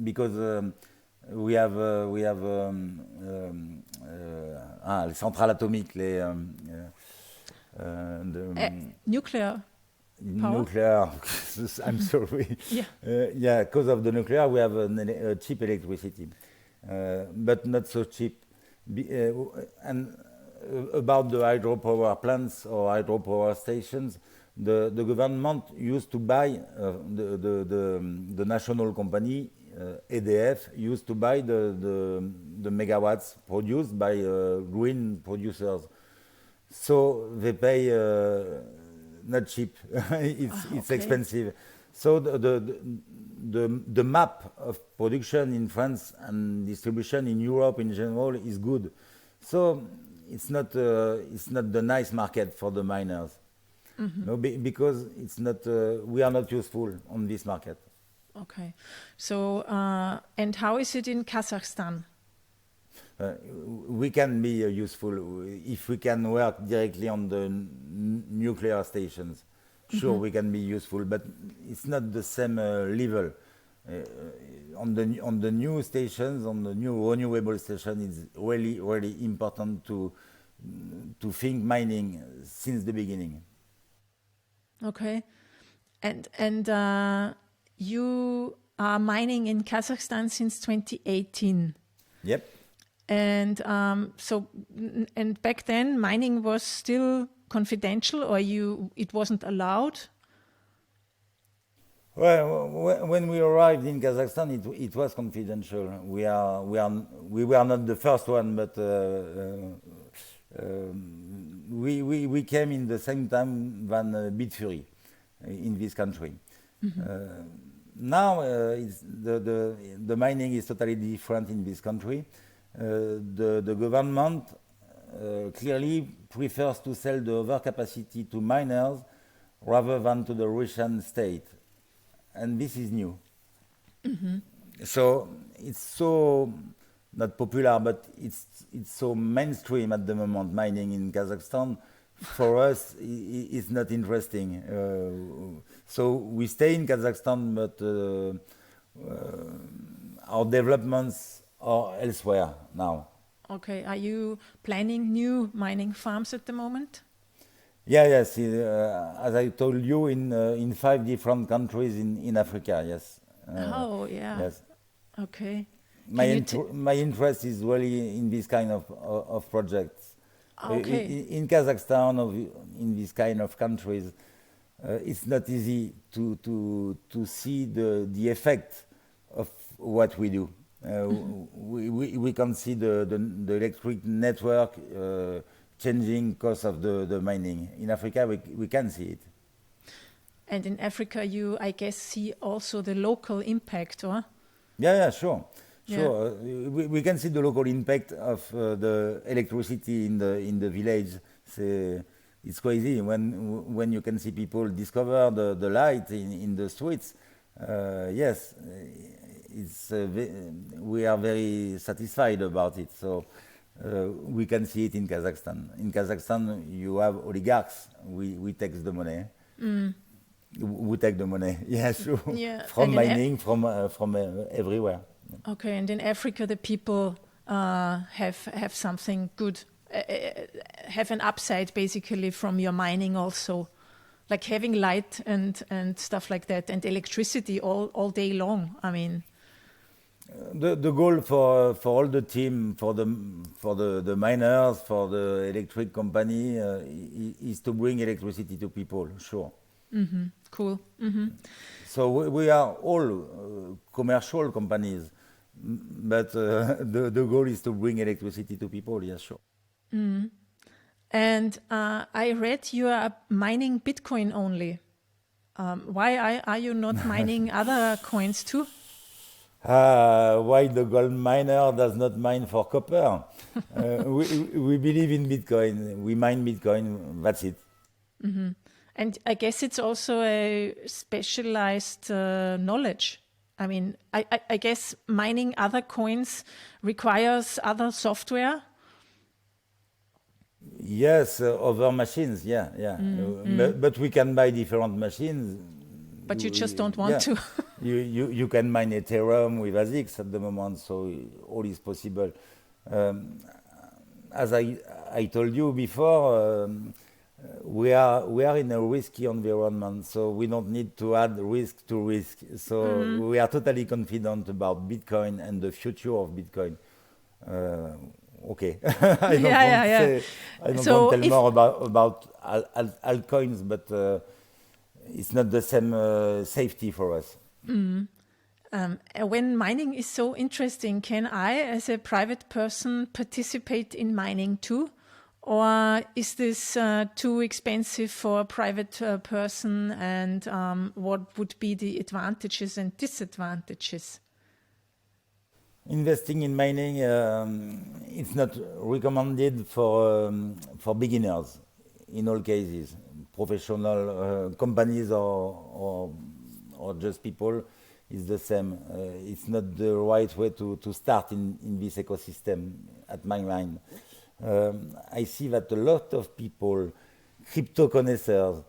because we have les centrales atomiques, nuclear. Nuclear. I'm sorry. Yeah. Because of the nuclear, we have cheap electricity, but not so cheap. And about the hydropower plants or hydropower stations, the government used to buy the national company EDF used to buy the megawatts produced by green producers. So they pay not cheap. It's expensive. So the map of production in France and distribution in Europe in general is good. So it's not the nice market for the miners. No, because it's not. We are not useful on this market. Okay. So and how is it in Kazakhstan? We can be useful if we can work directly on the nuclear stations. Sure, we can be useful, but it's not the same level. On the new stations, on the new renewable station, it's really important to think mining since the beginning. Okay, and you are mining in Kazakhstan since 2018. Yep. And and back then mining was still confidential, or it wasn't allowed? Well, when we arrived in Kazakhstan, it was confidential. We were not the first one, but we came in the same time than Bitfury in this country. Now the mining is totally different in this country. The government clearly prefers to sell the overcapacity to miners rather than to the Russian state. And this is new. So it's so not popular, but it's so mainstream at the moment, mining in Kazakhstan. For us, it's not interesting. So we stay in Kazakhstan, but our developments are elsewhere now. Okay, are you planning new mining farms at the moment? Yes. As I told you, in 5 different countries in Africa. Yes. Oh, yeah. Yes. Okay. My interest is really in this kind of projects. Okay. In Kazakhstan, or in this kind of countries, it's not easy to see the effect of what we do. We can see the electric network changing because of the mining. In Africa, we can see it. And in Africa, you, I guess, see also the local impact, or? Yeah, sure. Yeah. Sure, we can see the local impact of the electricity in the village. It's crazy when you can see people discover the light in the streets. Yes, we are very satisfied about it. So we can see it in Kazakhstan. In Kazakhstan, you have oligarchs. We take the money. We take the money. Yeah, sure. Yeah. From mining, from everywhere. Okay, and in Africa, the people have something good, have an upside basically from your mining also, like having light and stuff like that, and electricity all day long. I mean, the goal for all the team, for the miners, for the electric company, is to bring electricity to people. Sure. cool. So we are all commercial companies, but the goal is to bring electricity to people. Yes, sure. And I read you are mining Bitcoin only. Why are you not mining other coins too? Why the gold miner does not mine for copper? We believe in Bitcoin. We mine Bitcoin. That's it. And I guess it's also a specialized knowledge. I mean, I guess mining other coins requires other software. Yes, other machines. Yeah. But we can buy different machines. But you just don't want to. You can mine Ethereum with ASICs at the moment, so all is possible. As I told you before, we are in a risky environment, so we don't need to add risk to risk. So we are totally confident about Bitcoin and the future of Bitcoin. Okay, I don't want to tell more about altcoins, but it's not the same safety for us. When mining is so interesting, can I, as a private person, participate in mining too? Or is this too expensive for a private person? And what would be the advantages and disadvantages? Investing in mining, it's not recommended for beginners in all cases. Professional companies or just people is the same. It's not the right way to start in this ecosystem, at my mind. I see that a lot of people, crypto connoisseurs,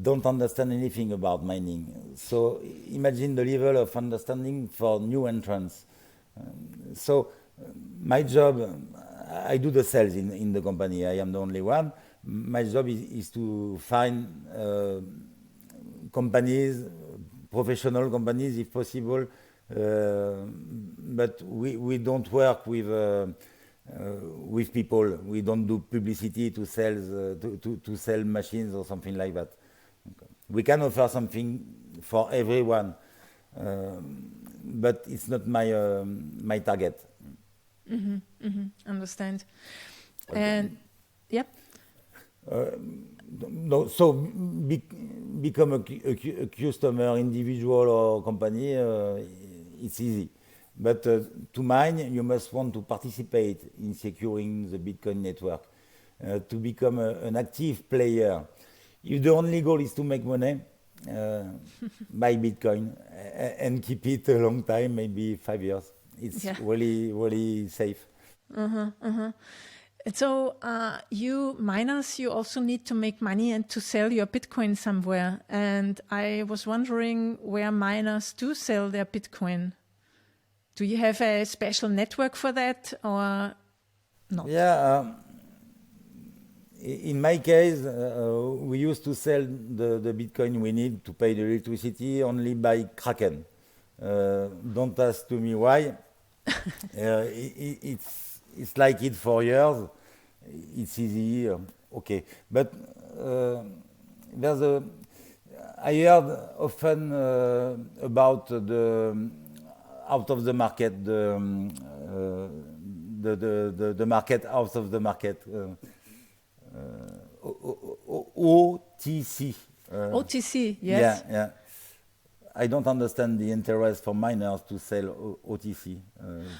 don't understand anything about mining. So imagine the level of understanding for new entrants. So my job, I do the sales in the company. I am the only one. My job is to find companies, professional companies if possible, but we don't work with people. We don't do publicity to sell machines or something like that. We can offer something for everyone, but it's not my target. Understand. And yep. No, so become a customer, individual or company, it's easy. But to mine, you must want to participate in securing the Bitcoin network. To become an active player if the only goal is to make money, buy Bitcoin and keep it a long time, maybe 5 years. It's really, really safe. So you miners, you also need to make money and to sell your Bitcoin somewhere. And I was wondering where miners do sell their Bitcoin. Do you have a special network for that or not? Yeah, in my case, we used to sell the Bitcoin we need to pay the electricity only by Kraken. Don't ask to me why. It's like it for years. It's easy, okay. But I heard often about the out of the market, the market out of the market, OTC. OTC, yes. Yeah. I don't understand the interest for miners to sell OTC.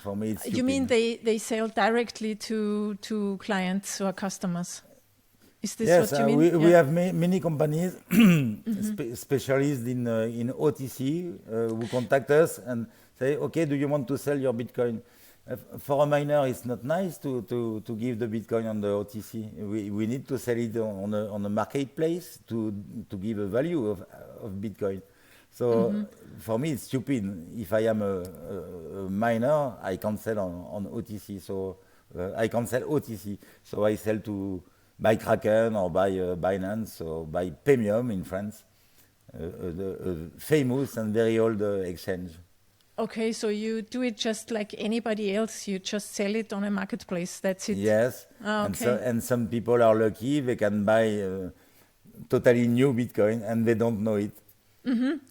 For me, it's stupid. You mean they sell directly to clients or customers? Is this what you mean? We have many companies, specialists in OTC, who contact us and say, okay, do you want to sell your Bitcoin? For a miner, it's not nice to give the Bitcoin on the OTC. We need to sell it on a marketplace to give a value of Bitcoin. So for me, it's stupid. If I am a miner, I can't sell on OTC. So I can't sell OTC. So I sell by Kraken or by Binance or by Premium in France, a famous and very old exchange. Okay, so you do it just like anybody else. You just sell it on a marketplace. That's it. Yes. Oh, okay. And some people are lucky. They can buy totally new Bitcoin and they don't know it.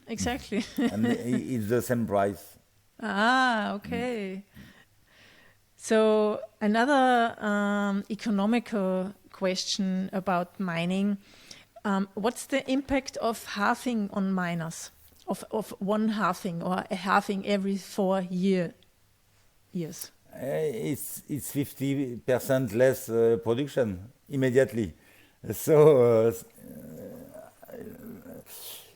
Exactly. And it's the same price. Okay. So another economical question about mining. What's the impact of halving on miners? Of one halving or a halving every 4 years? It's 50% less production immediately. So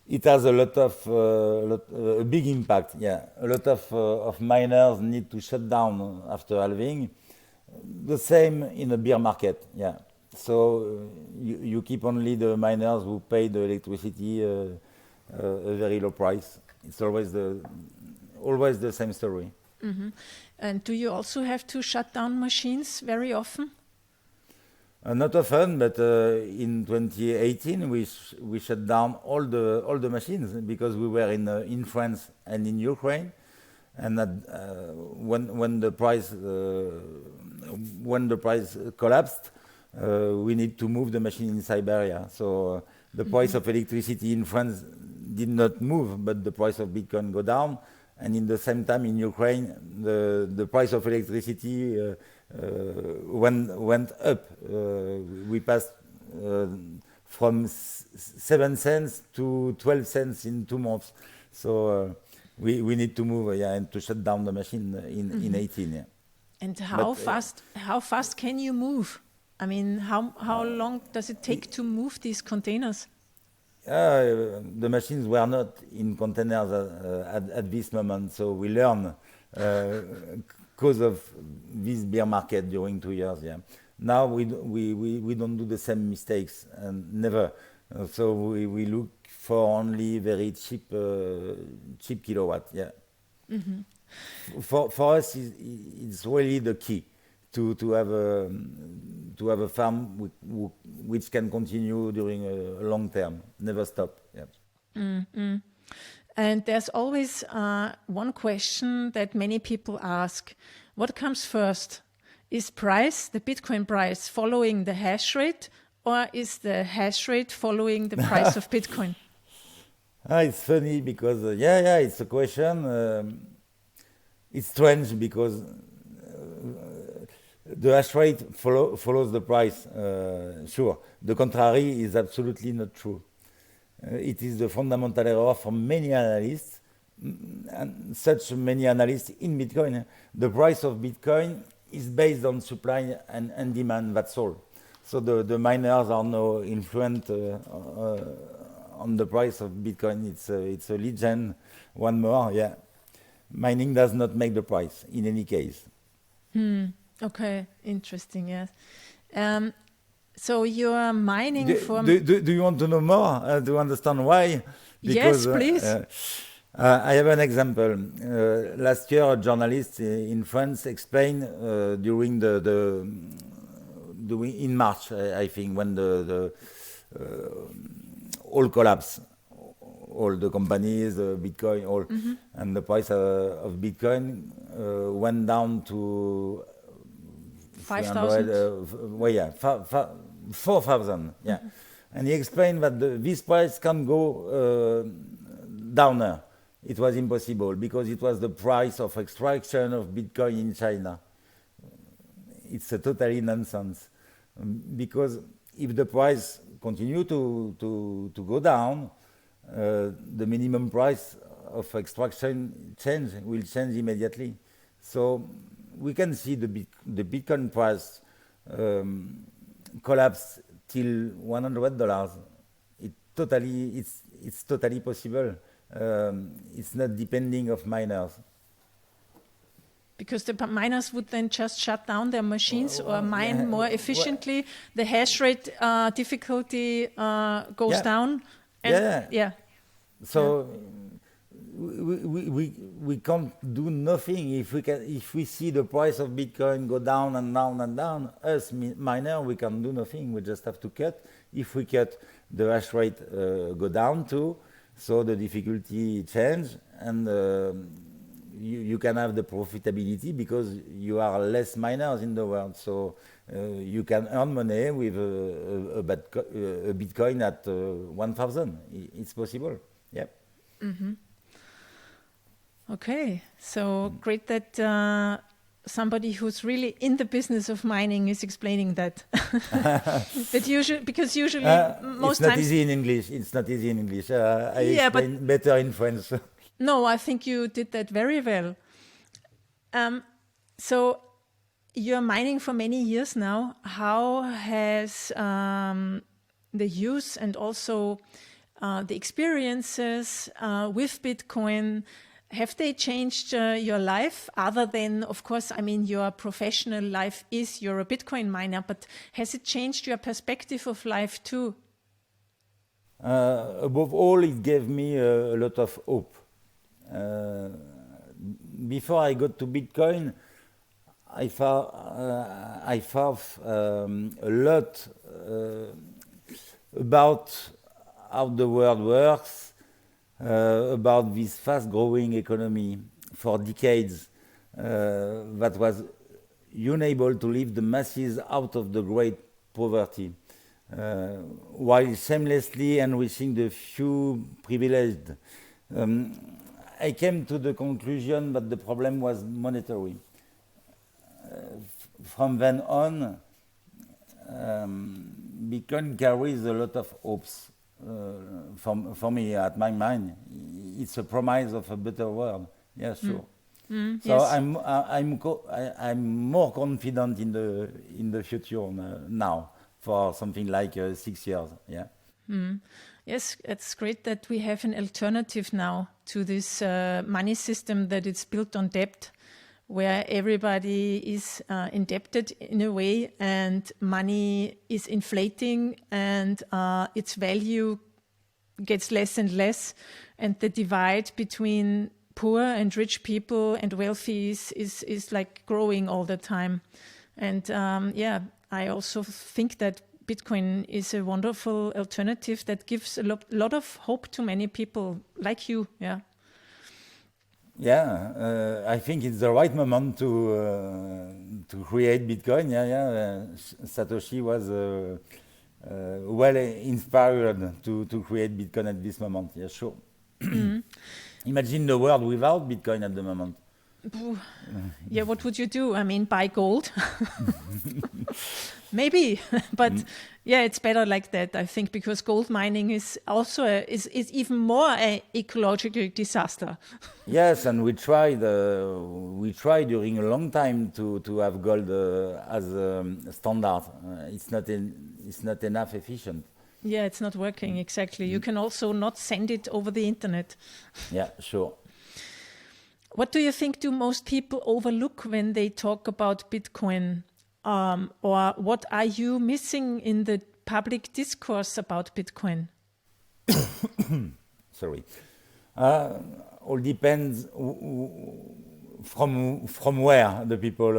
it has a big impact. Yeah, a lot of miners need to shut down after halving. The same in a bear market. Yeah, so you keep only the miners who pay the electricity a very low price. It's always the same story. And do you also have to shut down machines very often? Not often, but in 2018 we shut down all the machines because we were in France and in Ukraine, and when the price collapsed, we need to move the machine in Siberia. So the price of electricity in France did not move, but the price of Bitcoin go down, and in the same time in Ukraine the price of electricity went up. We passed from 7 cents to 12 cents in 2 months. So we need to move, and to shut down the machine in 18. Yeah. And how fast can you move? I mean, how long does it take to move these containers? The machines were not in containers at this moment, so we learn because of this bear market during 2 years. Yeah. Now we don't do the same mistakes, and never. So we look for only very cheap kilowatt. Yeah. For us, it's really the key to have a farm which can continue during a long term, never stop. Yeah. And there's always one question that many people ask: what comes first? Is the Bitcoin price, following the hash rate, or is the hash rate following the price of Bitcoin? It's funny because it's a question. It's strange because the hash rate follows the price. Sure, the contrary is absolutely not true. It is the fundamental error for many analysts, and such many analysts in Bitcoin. The price of Bitcoin is based on supply and demand. That's all. So the miners are now influent on the price of Bitcoin. It's a legend. One more, yeah. Mining does not make the price in any case. Okay, interesting. Yes. So you are mining for. Do you want to know more to understand why? Yes, please. I have an example. Last year, a journalist in France explained during in March, I think, when the all collapsed, all the companies, Bitcoin, all, and the price of Bitcoin went down to 5,000. Well, yeah, 4,000. Yeah, and he explained that this price can go down. It was impossible because it was the price of extraction of Bitcoin in China. It's a totally nonsense because if the price continue to go down, the minimum price of extraction will change immediately. So we can see the Bitcoin price collapse till $100. It's totally possible. It's not depending of miners. Because the miners would then just shut down their machines or mine more efficiently. The hash rate difficulty goes down. And So we can't do nothing if we see the price of Bitcoin go down and down and down. Us miner, we can do nothing. We just have to cut. If we cut, the hash rate go down too. So the difficulty change and you can have the profitability because you are less miners in the world. So you can earn money with a Bitcoin at 1,000. It's possible. Yep. Okay, so great that somebody who's really in the business of mining is explaining that. But usually most it's not times easy in English. It's not easy in English. I explain better in French. No, I think you did that very well. So you're mining for many years now. How has the use and also the experiences with Bitcoin, have they changed your life other than, of course, I mean, your professional life is you're a Bitcoin miner, but has it changed your perspective of life too? Above all, it gave me a lot of hope. Before I got to Bitcoin, I thought a lot about how the world works, about this fast-growing economy for decades that was unable to lift the masses out of the great poverty, while shamelessly enriching the few privileged. I came to the conclusion that the problem was monetary. From then on, Bitcoin carries a lot of hopes for me, at my mind. It's a promise of a better world. Yeah, sure. So yes. I'm more confident in the future now for something like 6 years. Yeah. Yes, it's great that we have an alternative now to this money system that it's built on debt, where everybody is indebted in a way and money is inflating and its value gets less and less, and the divide between poor and rich people and wealthy is like growing all the time. And I also think that Bitcoin is a wonderful alternative that gives a lot of hope to many people like you. Yeah. Yeah, I think it's the right moment to create Bitcoin. Satoshi was well inspired to create Bitcoin at this moment. Yeah, sure. Imagine the world without Bitcoin at the moment. Yeah, what would you do? I mean, buy gold? Maybe, but yeah, it's better like that, I think, because gold mining is also is even more an ecological disaster. Yes, and we tried during a long time to have gold as a standard. It's not enough efficient. Yeah, it's not working exactly. You can also not send it over the internet. Yeah, sure. What do you think do most people overlook when they talk about Bitcoin? Or what are you missing in the public discourse about Bitcoin? Sorry. All depends from where the people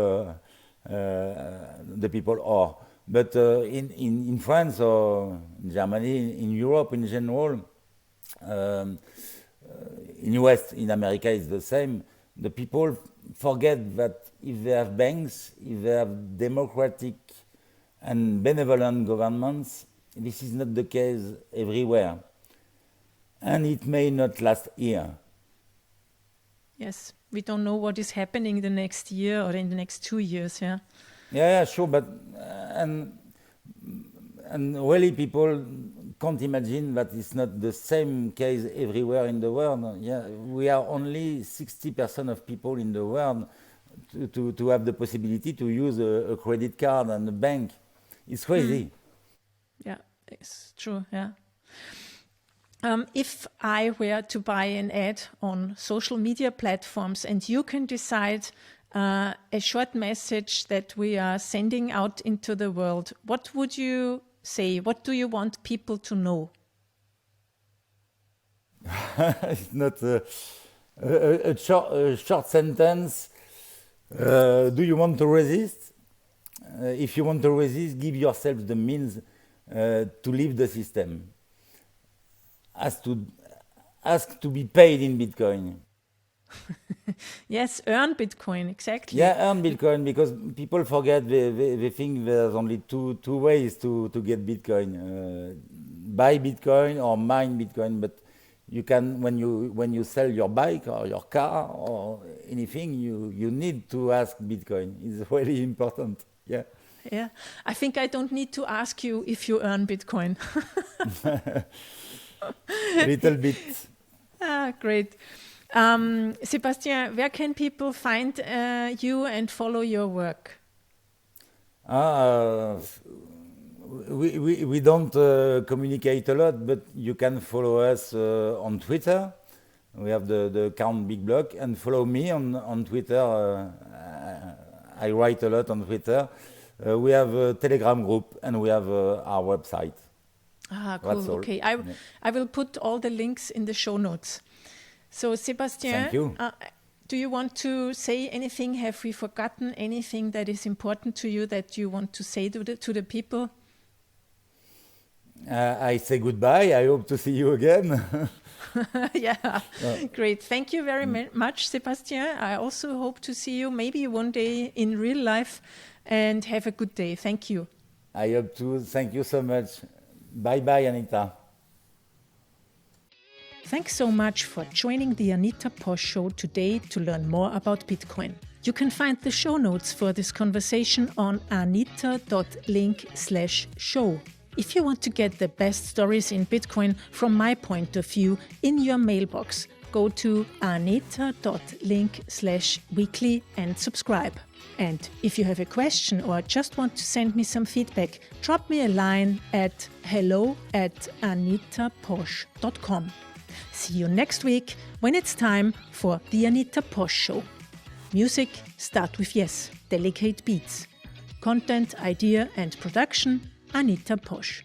are. But in France or in Germany, in Europe in general, in US, in America, it's the same. The people forget that if they have banks, if they have democratic and benevolent governments, this is not the case everywhere. And it may not last year. Yes, we don't know what is happening the next year or in the next 2 years, yeah? Yeah, sure, but and really people can't imagine that it's not the same case everywhere in the world. Yeah, we are only 60% of people in the world to have the possibility to use a credit card and a bank. It's crazy. Yeah, it's true, yeah. If I were to buy an ad on social media platforms and you can decide a short message that we are sending out into the world, what would you say? What do you want people to know? It's not a short sentence. Do you want to resist? If you want to resist, give yourself the means to leave the system. Ask to be paid in Bitcoin. Yes, earn Bitcoin, exactly. Yeah, earn Bitcoin, because people forget, they think there's only two ways to get Bitcoin. Buy Bitcoin or mine Bitcoin, but you can, when you sell your bike or your car or anything, you need to ask Bitcoin. It's really important. Yeah. Yeah, I think I don't need to ask you if you earn Bitcoin. A little bit. Great. Sébastien, where can people find you and follow your work? We don't communicate a lot, but you can follow us on Twitter. We have the account BigBlock, and follow me on Twitter. I write a lot on Twitter. We have a Telegram group, and we have our website. Cool. Okay, I will put all the links in the show notes. So, Sébastien, thank you. Do you want to say anything? Have we forgotten anything that is important to you that you want to say to the people? I say goodbye. I hope to see you again. Yeah, great. Thank you very much, Sébastien. I also hope to see you maybe one day in real life, and have a good day. Thank you. I hope to. Thank you so much. Bye-bye, Anita. Thanks so much for joining the Anita Posch Show today to learn more about Bitcoin. You can find the show notes for this conversation on anita.link/show. If you want to get the best stories in Bitcoin from my point of view in your mailbox, go to anita.link/weekly and subscribe. And if you have a question or just want to send me some feedback, drop me a line at hello@anitaposch.com. See you next week when it's time for the Anita Posch Show. Music, start with yes, delicate beats. Content, idea and production, Anita Posch.